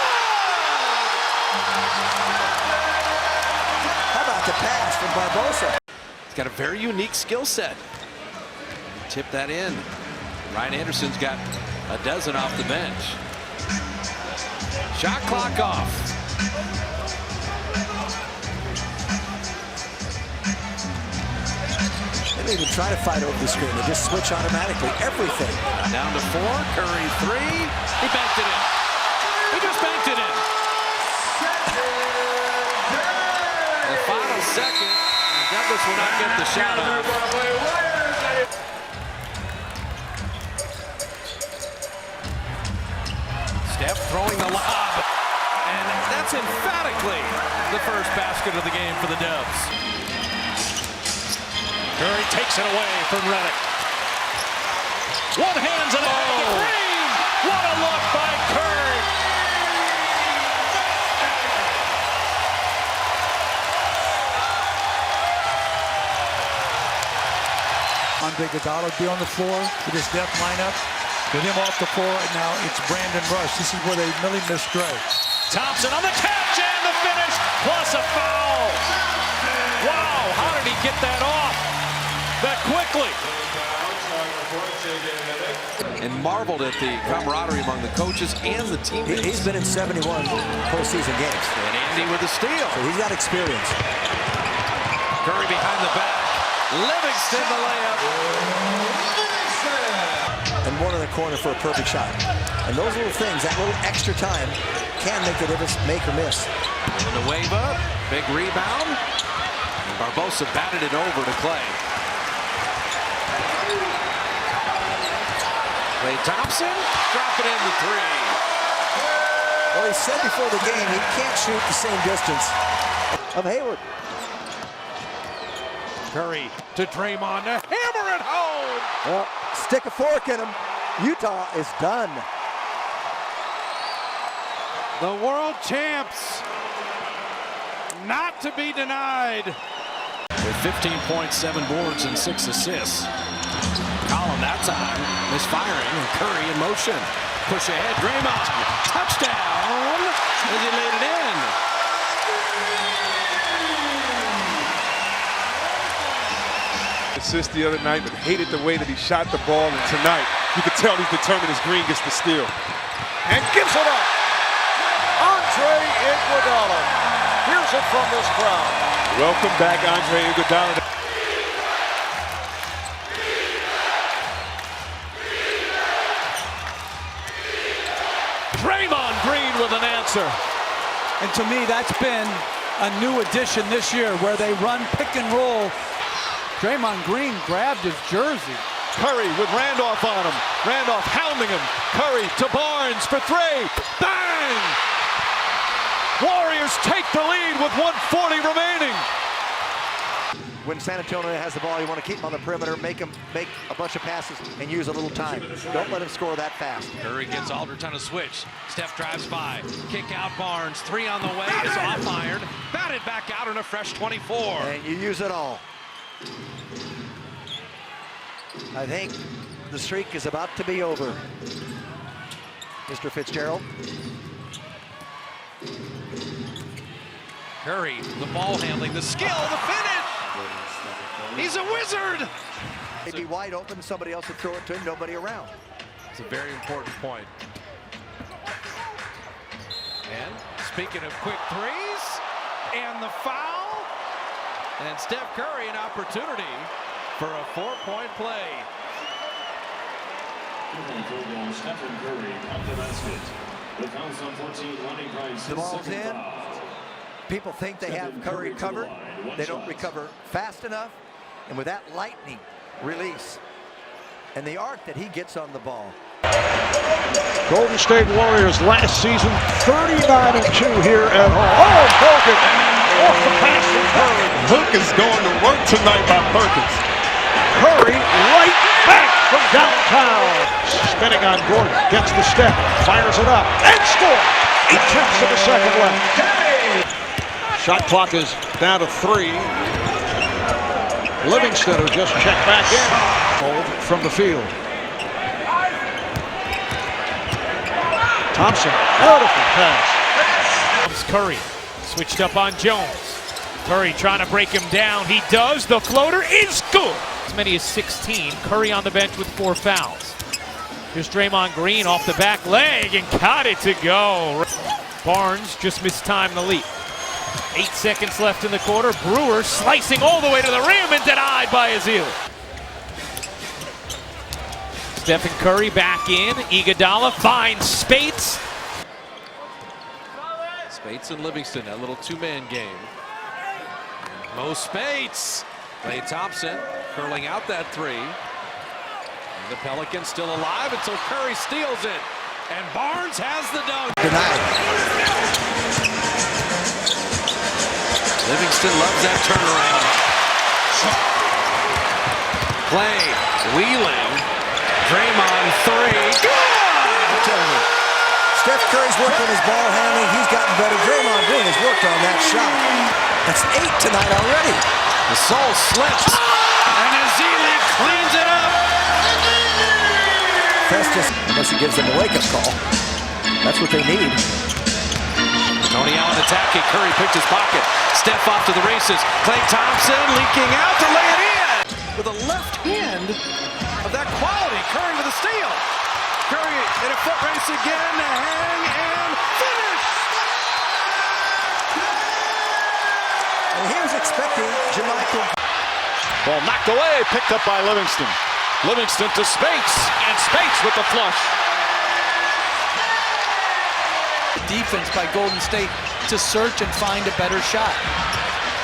How about the pass from Barbosa? He's got a very unique skill set. Tip that in. Ryan Anderson's got a dozen off the bench. Shot clock off. They didn't even try to fight over the screen. They just switch automatically. Everything. Down to 4. Curry 3. He banked it in. He just banked it in. The final second. And Douglas will not get the shot off. Steph throwing the lob. And that's emphatically the first basket of the game for the Dubs. Curry takes it away from Redick. One hand's in the Green. What a look by Curry. Andre Iguodala be on the floor with his depth lineup. With him off the floor, and now it's Brandon Rush. This is where they really mistray. Thompson on the catch and the finish, plus a foul. Wow, how did he get that off that quickly? And marveled at the camaraderie among the coaches and the teammates. He's been in 71 postseason games. And Andy with a steal. So he's got experience. Curry behind the back. Livingston the layup. And one in the corner for a perfect shot. And those little things, that little extra time, can make the difference, make or miss. And the wave up. Big rebound. And Barbosa batted it over to Klay. Klay Thompson dropping in the 3. Well, he said before the game he can't shoot the same distance of Hayward. Curry to Draymond to hammer it home. Well, stick a fork in him. Utah is done. The world champs, not to be denied. With 15 points, 7 boards, and 6 assists. Collin that time misfiring, and Curry in motion. Push ahead, Draymond. Touchdown as he laid it in. Assist the other night, but hated the way that he shot the ball. And tonight, you can tell he's determined as Green gets the steal. And gives it up. Andre Iguodala. Here's deserves it from this crowd. Welcome back, Andre Iguodala. Draymond Green with an answer. And to me, that's been a new addition this year where they run pick and roll. Draymond Green grabbed his jersey. Curry with Randolph on him. Randolph hounding him. Curry to Barnes for three. Bang! Warriors take the lead with 1:40 remaining. When San Antonio has the ball, you want to keep them on the perimeter, make them make a bunch of passes, and use a little time. Don't let them score that fast. Curry gets Aldridge on a switch. Steph drives by. Kick out Barnes. Three on the way. Is off iron. Batted back out in a fresh 24. And you use it all. I think the streak is about to be over. Mr. Fitzgerald. Curry, the ball handling, the skill, the finish. He's a wizard. He'd be wide open, somebody else would throw it to him, nobody around. It's a very important point. And speaking of quick threes, and the foul, and Steph Curry an opportunity for a 4-point play. The ball's in. People think they have Curry covered. They don't recover fast enough. And with that lightning release and the arc that he gets on the ball. Golden State Warriors last season 39-2 here at home. Oh, Perkins off the pass from Curry. Hook is going to work tonight by Perkins. Curry right back from downtown. Spinning on Gordon, gets the step, fires it up, and score. 8/10 of the second left. Shot clock is down to 3. Livingston, who just checked back in from the field. Thompson, beautiful pass. Curry switched up on Jones. Curry trying to break him down. He does. The floater is good. As many as 16. Curry on the bench with 4 fouls. Here's Draymond Green off the back leg and got it to go. Barnes just missed time in the leap. 8 seconds left in the quarter. Brewer slicing all the way to the rim and denied by Azil. Stephen Curry back in. Iguodala finds Spates. Spates and Livingston, that little two-man game. Mo Spates. Klay Thompson curling out that three. And the Pelicans still alive until Curry steals it. And Barnes has the dunk. Denied. Livingston loves that turnaround. Klay wheeling. Draymond three. I'm telling you, Steph Curry's working his ball handling. He's gotten better. Draymond Green has worked on that shot. That's 8 tonight already. The soul slips. And Azili cleans it up. Festus, unless he gives them a wake-up call. That's what they need. Tony Allen attacking. Curry picked his pocket. Steph off to the races. Klay Thompson leaking out to lay it in. With a left hand of that quality. Curry with a steal. Curry in a foot race again to hang and finish. And he was expecting Jamaica. Ball knocked away, picked up by Livingston. Livingston to Spates, and Spates with the flush. Defense by Golden State to search and find a better shot.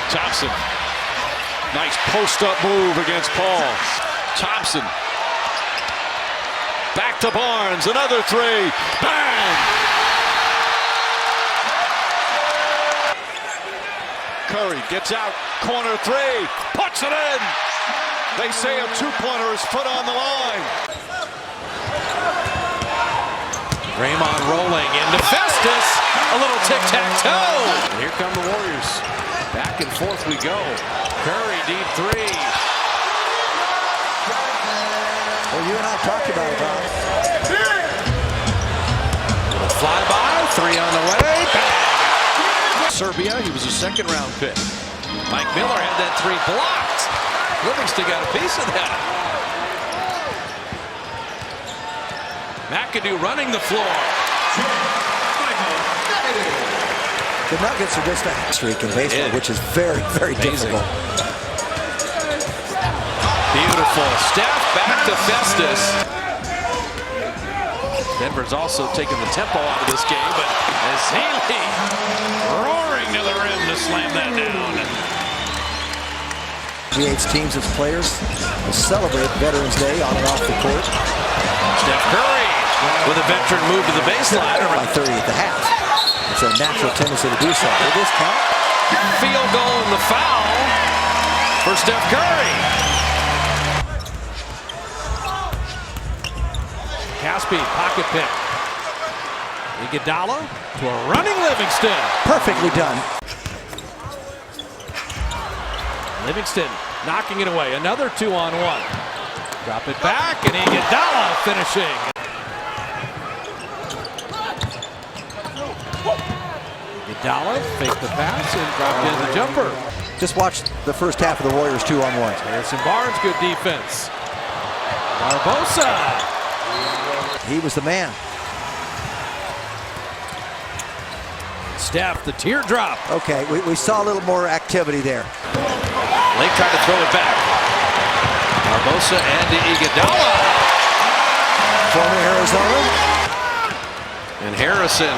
Thompson. Nice post-up move against Paul. Thompson. Back to Barnes, another three. Bang! Curry gets out, corner three, puts it in. They say a two-pointer is put on the line. Draymond rolling into Festus. A little tic-tac-toe. Here come the Warriors. Back and forth we go. Curry deep three. Well, you and I talked about it, Bob. Fly-by, three on the way. Bang. Serbia, he was a second-round pick. Mike Miller had that three blocked. Livingston got a piece of that. McAdoo running the floor. The Nuggets are just a streak in baseball, which is very, very difficult. Beautiful. Steph back to Festus. Denver's also taking the tempo out of this game, but as Haley roaring to the rim to slam that down. Creates teams as players to celebrate Veterans Day on and off the court. Steph Curry with a veteran move to the baseline. By 30 at the half. It's a natural tendency to do so. Will this count? Field goal and the foul for Steph Curry. Caspi, pocket pick. Iguodala to a running Livingston. Perfectly done. Livingston knocking it away. Another 2-on-1. Drop it back, and Iguodala finishing. Iguodala faked the pass and dropped in the jumper. Just watch the first half of the Warriors 2-on-1. Harrison Barnes, good defense. Barbosa. He was the man. Steph, the teardrop. Okay, we saw a little more activity there. Lake tried to throw it back. Barbosa and Iguodala. Former Arizona. And Harrison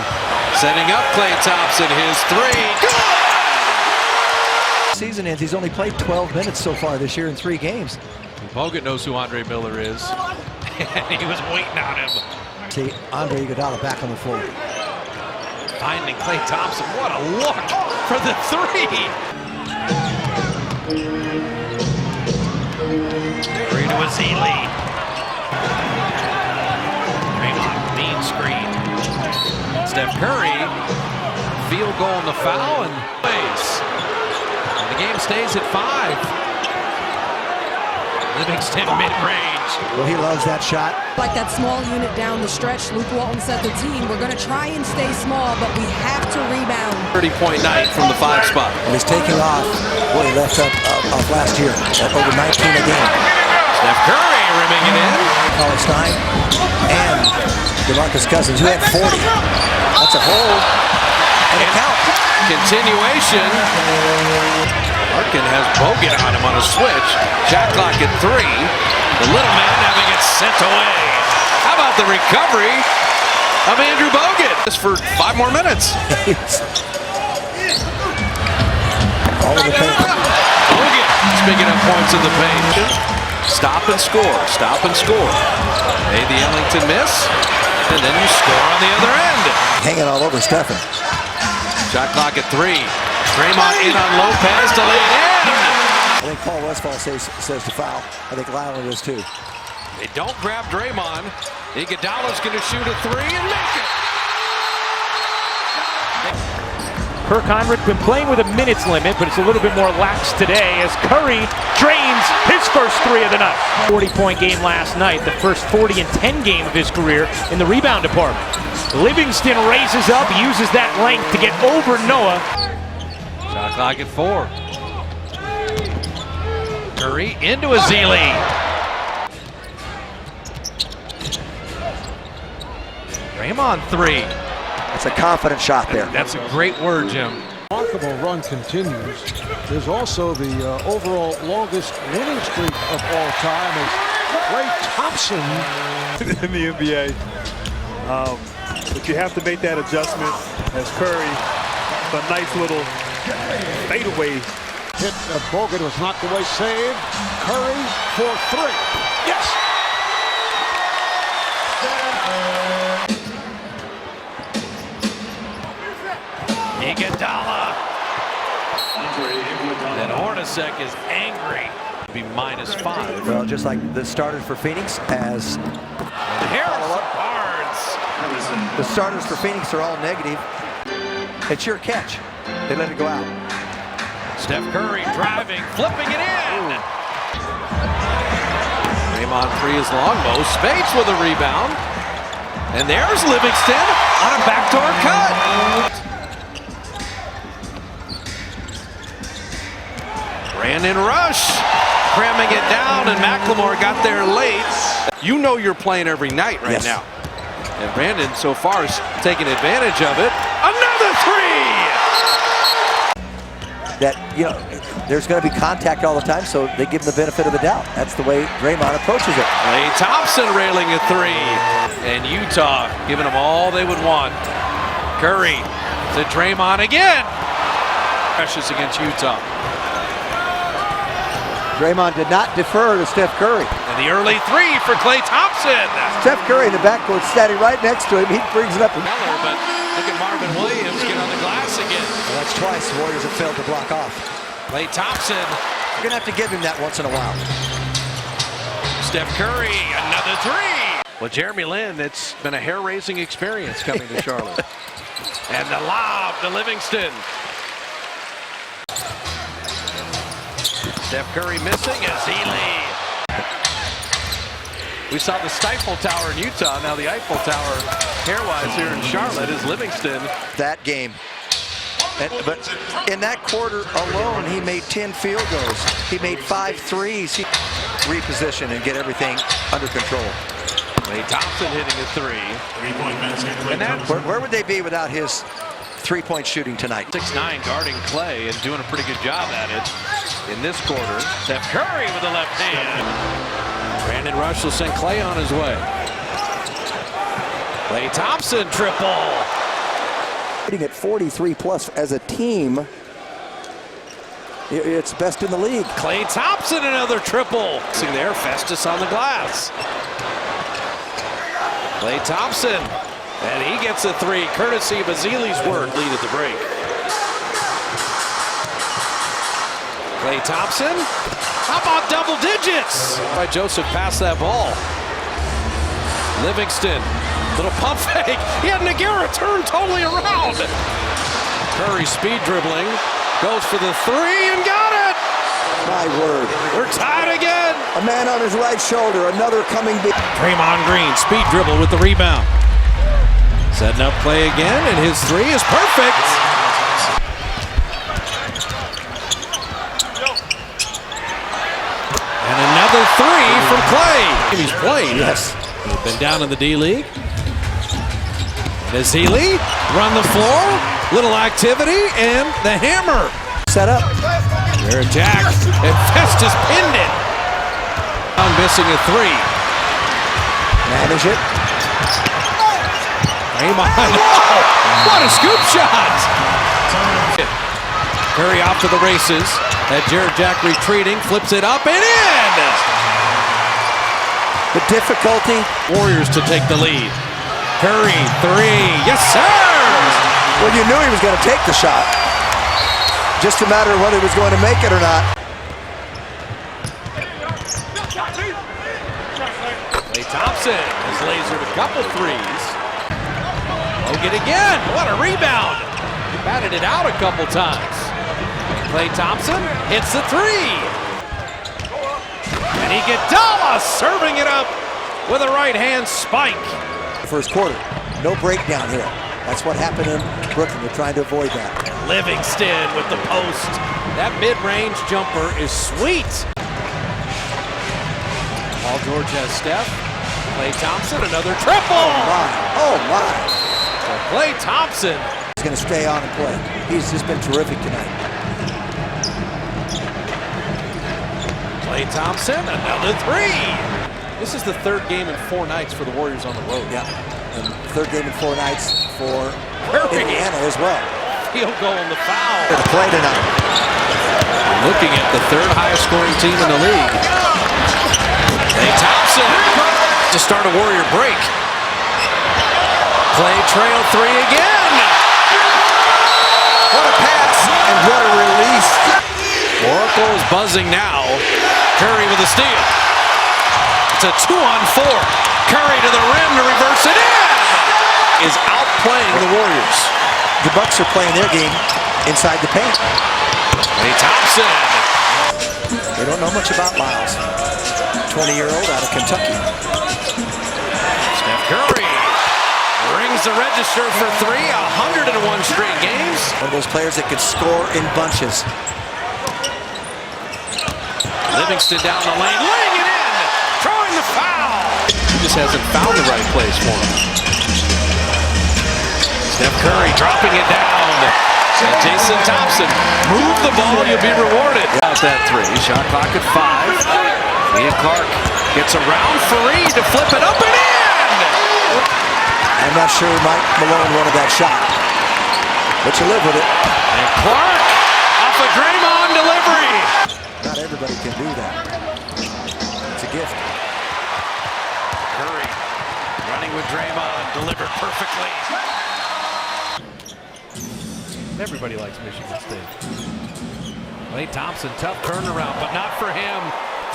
setting up Klay Thompson, his three. Good! Season ends, he's only played 12 minutes so far this year in 3 games. Bogut knows who Andre Miller is. And he was waiting on him. See, Andre Iguodala back on the floor. Finding Klay Thompson. What a look for the three. Curry to Azili. Draymond, mean screen. Steph Curry, field goal on the foul and plays. And the game stays at 5. Livingston mid-range. Well, he loves that shot. Like that small unit down the stretch, Luke Walton said the team, we're going to try and stay small, but we have to rebound. 30-point night from the 5 spot. And he's taking off what he left up last year at over 19 a game. Steph Curry rimming it in. Colin Stein and DeMarcus Cousins, who had 40. That's a hold and a count. Continuation. Larkin has Bogut on him on a switch. Shot clock at 3. The little man having it sent away. How about the recovery of Andrew Bogut? Just for 5 more minutes. All in the paint. Bogut picking up points in the paint. Stop and score. Stop and score. Made the Ellington miss. And then you score on the other end. Hanging all over Stephen. Shot clock at 3. Draymond in on Lopez to lay it in. I think Paul Westphal says to foul. I think Lyle does too. They don't grab Draymond. Iguodala's going to shoot a 3 and make it. Kirk Heinrich been playing with a minutes limit, but it's a little bit more lax today as Curry drains his first 3 of the night. 40-point game last night, the first 40-10 game of his career in the rebound department. Livingston raises up, uses that length to get over Noah. Shot clock at 4. Curry into Azili. Draymond 3. It's a confident shot there. That's a great word, Jim. Remarkable run continues. There's also the overall longest winning streak of all time is Klay Thompson in the NBA. But you have to make that adjustment as Curry, a nice little fadeaway. Hit Bogut was knocked away, saved. Curry for 3. Yes! Iguodala. And Hornacek is angry. Be -5. Well, just like the starters for Phoenix as Harrison Barnes. the starters for Phoenix are all negative. It's your catch. They let it go out. Steph Curry driving, flipping it in. Draymond 3 is long. Mo Spates with a rebound. And there's Livingston on a backdoor cut. Brandon Rush cramming it down, and McLemore got there late. You know you're playing every night right now. And Brandon so far is taking advantage of it. Another 3! that, you know, there's going to be contact all the time, so they give him the benefit of the doubt. That's the way Draymond approaches it. Klay Thompson railing a three, and Utah giving them all they would want. Curry to Draymond again. Precious against Utah. Draymond did not defer to Steph Curry. And the early three for Klay Thompson. Steph Curry in the backcourt standing right next to him. He brings it up. Miller, but look at Marvin Williams get on the glass again. Well, that's twice the Warriors have failed to block off. Klay Thompson. You're going to have to give him that once in a while. Steph Curry, another three. Well, Jeremy Lin, it's been a hair-raising experience coming to Charlotte. And the lob to Livingston. Steph Curry missing as Healy. We saw the Stifle Tower in Utah. Now the Eiffel Tower, hair-wise, here in Charlotte is Livingston. That game. But in that quarter alone, he made 10 field goals. He made 5 threes. He reposition and get everything under control. Klay Thompson hitting a three. And that, where would they be without his three-point shooting tonight? 6'9" guarding Klay and doing a pretty good job at it in this quarter. Steph Curry with the left hand. Brandon Rush will send Klay on his way. Klay Thompson triple. At 43 plus as a team, it's best in the league. Klay Thompson another triple. See there, Festus on the glass. Klay Thompson, and he gets a three, courtesy of Azili's work. Lead at the break. Klay Thompson, how about double digits? By Joseph passed that ball. Livingston, little pump fake. He had Nagara turn totally around. Curry speed dribbling, goes for the three and got it. My word. We're tied again. A man on his right shoulder, another coming big. Draymond Green, speed dribble with the rebound. Setting up Klay again, and his three is perfect. And another three from Klay. He's played. Yes. He's been down in the D-League. Azili, run the floor, little activity, and the hammer. Set up. They're attacked, and Festus pinned it. I'm missing a three. Manage it. Draymond. Oh, what a scoop shot! Curry off to the races. That Jared Jack retreating, flips it up and in! The difficulty. Warriors to take the lead. Curry, three, yes sir! Well, you knew he was going to take the shot. Just a matter of whether he was going to make it or not. Klay Thompson has lasered a couple threes. Logan again, what a rebound! He batted it out a couple times. Klay Thompson hits the three. And Iguodala serving it up with a right-hand spike. First quarter, no breakdown here. That's what happened in Brooklyn. They're trying to avoid that. Livingston with the post. That mid-range jumper is sweet. Paul George has Steph. Klay Thompson, another triple. Oh my, oh my. So Klay Thompson. He's going to stay on and play. He's just been terrific tonight. Klay Thompson, another three. This is the third game in 4 nights for the Warriors on the road. Yeah, and third game in 4 nights for Curry. Indiana as well. Field goal on the foul. To play tonight. Looking at the third highest scoring team in the league. Klay Thompson to start a Warrior break. Klay trail three again. What a pass and what a release. Oracle is buzzing now. Curry with a steal. It's a 2-on-4. Curry to the rim to reverse it in. Is outplaying the Warriors. The Bucks are playing their game inside the paint. Klay Thompson. They don't know much about Miles. 20-year-old out of Kentucky. Steph Curry rings the register for three. 101 straight games. One of those players that can score in bunches. Livingston down the lane, laying it in, throwing the foul. He just hasn't found the right place for him. Steph Curry dropping it down. And Jason Thompson, move the ball, you'll be rewarded. Out that three, shot clock at 5. Ian Clark gets around Fareed to flip it up and in! I'm not sure Mike Malone wanted that shot, but you live with it. And Clark off a Draymond delivery. Not everybody can do that. It's a gift. Curry running with Draymond, delivered perfectly. Everybody likes Michigan State. Klay Thompson, tough turnaround, but not for him.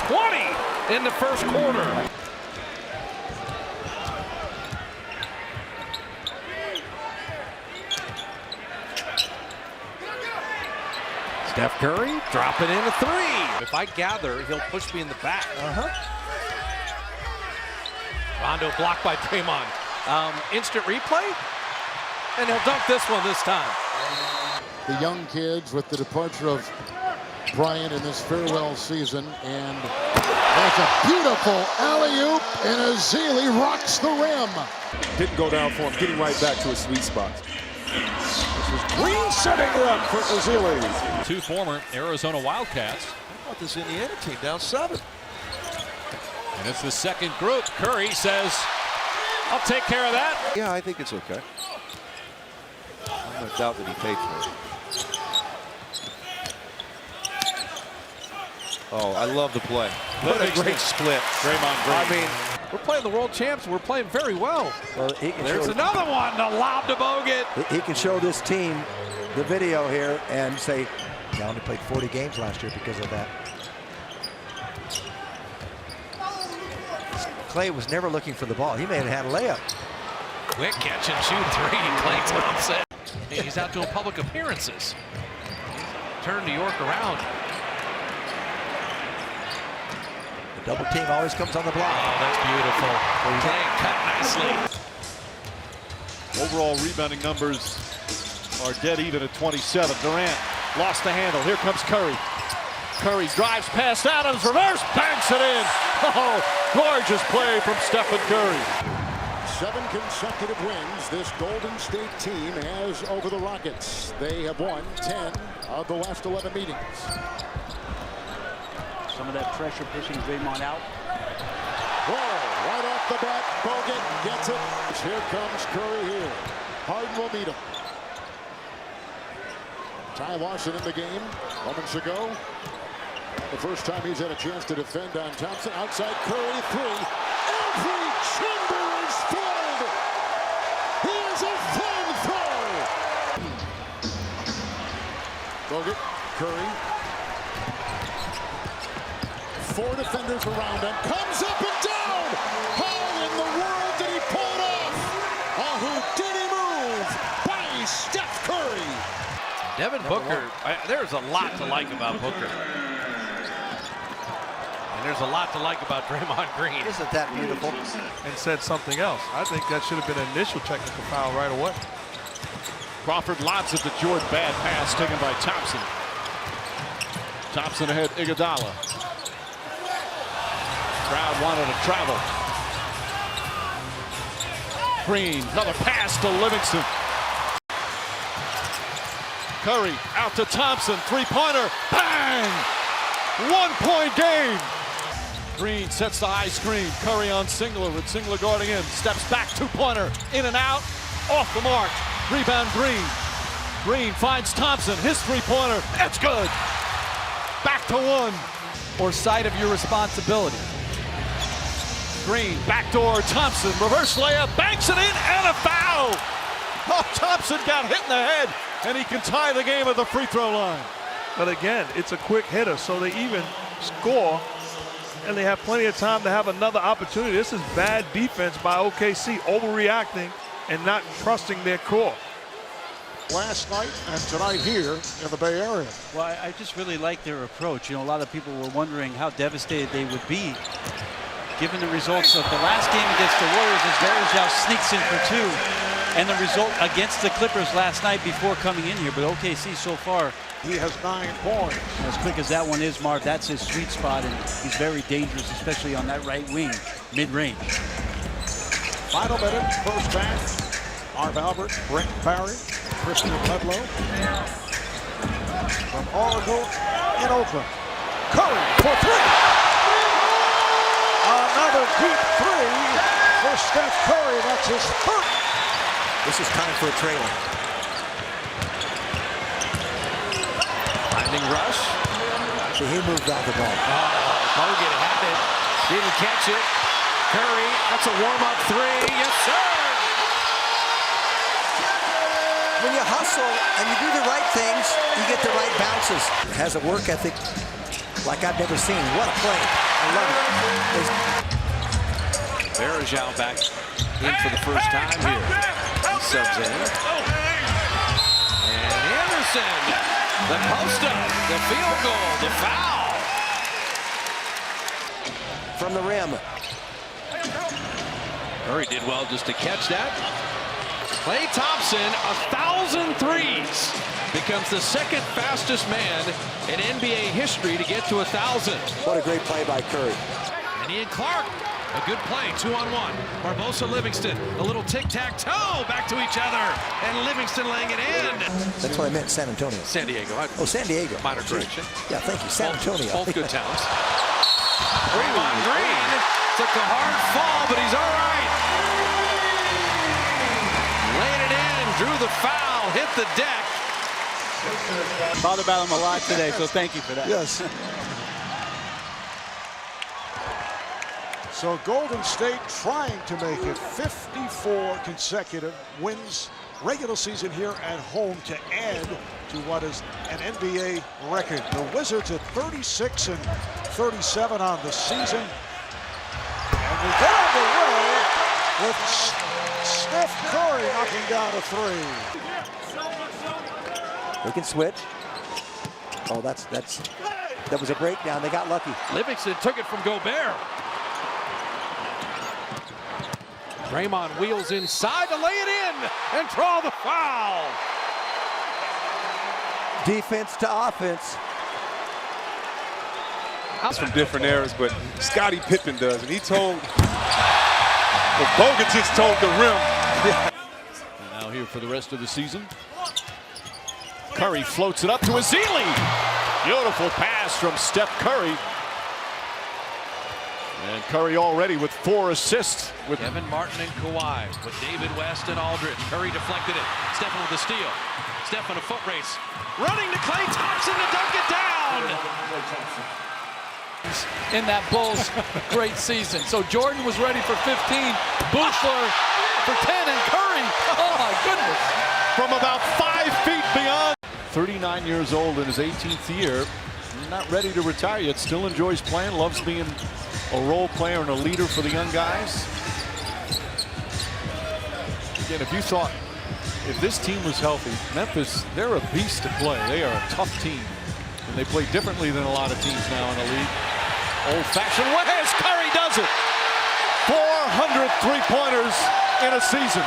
20 in the first quarter. Steph Curry dropping in a 3. If I gather, he'll push me in the back. Rondo blocked by Draymond. Instant replay, and he'll dunk this one this time. The young kids with the departure of Bryant in this farewell season, and that's a beautiful alley-oop, and Ezeli rocks the rim. Didn't go down for him, getting right back to his sweet spot. This was Green setting it up for Ezeli. 2 former Arizona Wildcats. How about this Indiana team down 7? And it's the second group. Curry says, I'll take care of that. Yeah, I think it's okay. I'm no doubt that he paid for it. Oh, I love the play. What a great split. Draymond Green. I mean, we're playing the world champs. We're playing very well. Well, There's another one, the lob to Bogut. He can show this team the video here and say, "I only played 40 games last year because of that." Klay was never looking for the ball. He may have had a layup. Quick catch and shoot 3, Klay Thompson. He's out doing public appearances. Turn New York around. The double team always comes on the block. Oh, that's beautiful. Klay cut nicely. Overall rebounding numbers are dead even at 27. Durant lost the handle. Here comes Curry. Curry drives past Adams, reverse, banks it in. Oh, gorgeous play from Stephen Curry. 7 consecutive wins this Golden State team has over the Rockets. They have won 10 of the last 11 meetings. Some of that pressure pushing Draymond out. Whoa, right off the bat, Bogut gets it. Here comes Curry here. Harden will meet him. Ty Lawson in the game moments ago. The first time he's had a chance to defend on Thompson. Outside Curry, 3. Every chamber is filled. He is a flamethrower. Bogut, Curry. 4 defenders around him. Comes up and down. How in the world did he pull it off? A Houdini move by Steph Curry. Devin Booker, there's a lot to like about Booker. And there's a lot to like about Draymond Green. Isn't that beautiful? And said something else. I think that should have been an initial technical foul right away. Crawford lobs it to Jordan. Bad pass taken by Thompson. Thompson ahead, Iguodala. Crowd wanted to travel. Green, another pass to Livingston. Curry out to Thompson, 3-pointer, bang! 1-point game. Green sets the high screen. Curry on Singler with Singler guarding him. Steps back, 2-pointer, in and out, off the mark. Rebound Green. Green finds Thompson, his 3-pointer, it's good. Back to 1. Or side of your responsibility. Green, backdoor, Thompson, reverse layup, banks it in, and a foul! Oh, Thompson got hit in the head, and he can tie the game at the free throw line. But again, it's a quick hitter, so they even score, and they have plenty of time to have another opportunity. This is bad defense by OKC, overreacting and not trusting their core. Last night and tonight here in the Bay Area. Well, I just really like their approach. You know, a lot of people were wondering how devastated they would be given the results of the last game against the Warriors as Varejao sneaks in for 2, and the result against the Clippers last night before coming in here. But OKC so far, he has 9 points. As quick as that one is, Marv, that's his sweet spot, and he's very dangerous, especially on that right wing, mid-range. Final minute, first half. Marv Albert, Brett Barry, Christian Ludlow. From Oracle in Oakland. Curry for three. Another deep three for Steph Curry. That's his third. This is time for a trailer. Lightning rush. So he moved off the ball. Bogut had it. Didn't catch it. Curry, that's a warm-up three. Yes, sir. When you hustle and you do the right things, you get the right bounces. Has a work ethic like I've never seen. What a play. I love it. Bergeau back in for the first time here. He subs in. And Anderson, the post-up, the field goal, the foul. From the rim. Curry did well just to catch that. Klay Thompson, 1,000 threes. Becomes the second fastest man in NBA history to get to 1,000. What a great play by Curry. And he and Clark, a good play, 2-on-1. Barbosa, Livingston, a little tic-tac-toe back to each other. And Livingston laying it in. That's what I meant, San Antonio. San Diego. Oh, San Diego. Minor correction. Yeah, thank you, San Antonio. Both good towns. Draymond Green took a hard fall, but he's all right. Laid it in, drew the foul, hit the deck. Thought about him a lot today, so thank you for that. Yes. So Golden State trying to make it 54 consecutive wins regular season here at home to add to what is an NBA record. The Wizards at 36-37 on the season. And we get underway with Steph Curry knocking down a three. They can switch. Oh, that was a breakdown. They got lucky. Livingston took it from Gobert. Draymond wheels inside to lay it in and draw the foul. Defense to offense. It's from different eras, but Scottie Pippen does, and he told, well, Bogut just told the rim. And now here for the rest of the season. Curry floats it up to Ezeli. Beautiful pass from Steph Curry. And Curry already with 4 assists. With Kevin Martin and Kawhi with David West and Aldridge. Curry deflected it. Stephen with the steal. Stephen a foot race. Running to Klay Thompson to dunk it down. In that Bulls great season. So Jordan was ready for 15. Buechler for 10 and Curry. Oh my goodness. from about 5 feet beyond. 39 years old in his 18th year. Not ready to retire yet. Still enjoys playing. Loves being a role player and a leader for the young guys. Again, if you thought, if this team was healthy, Memphis, they're a beast to play. They are a tough team. And they play differently than a lot of teams now in the league. Old-fashioned way as Curry does it. 400 three-pointers in a season.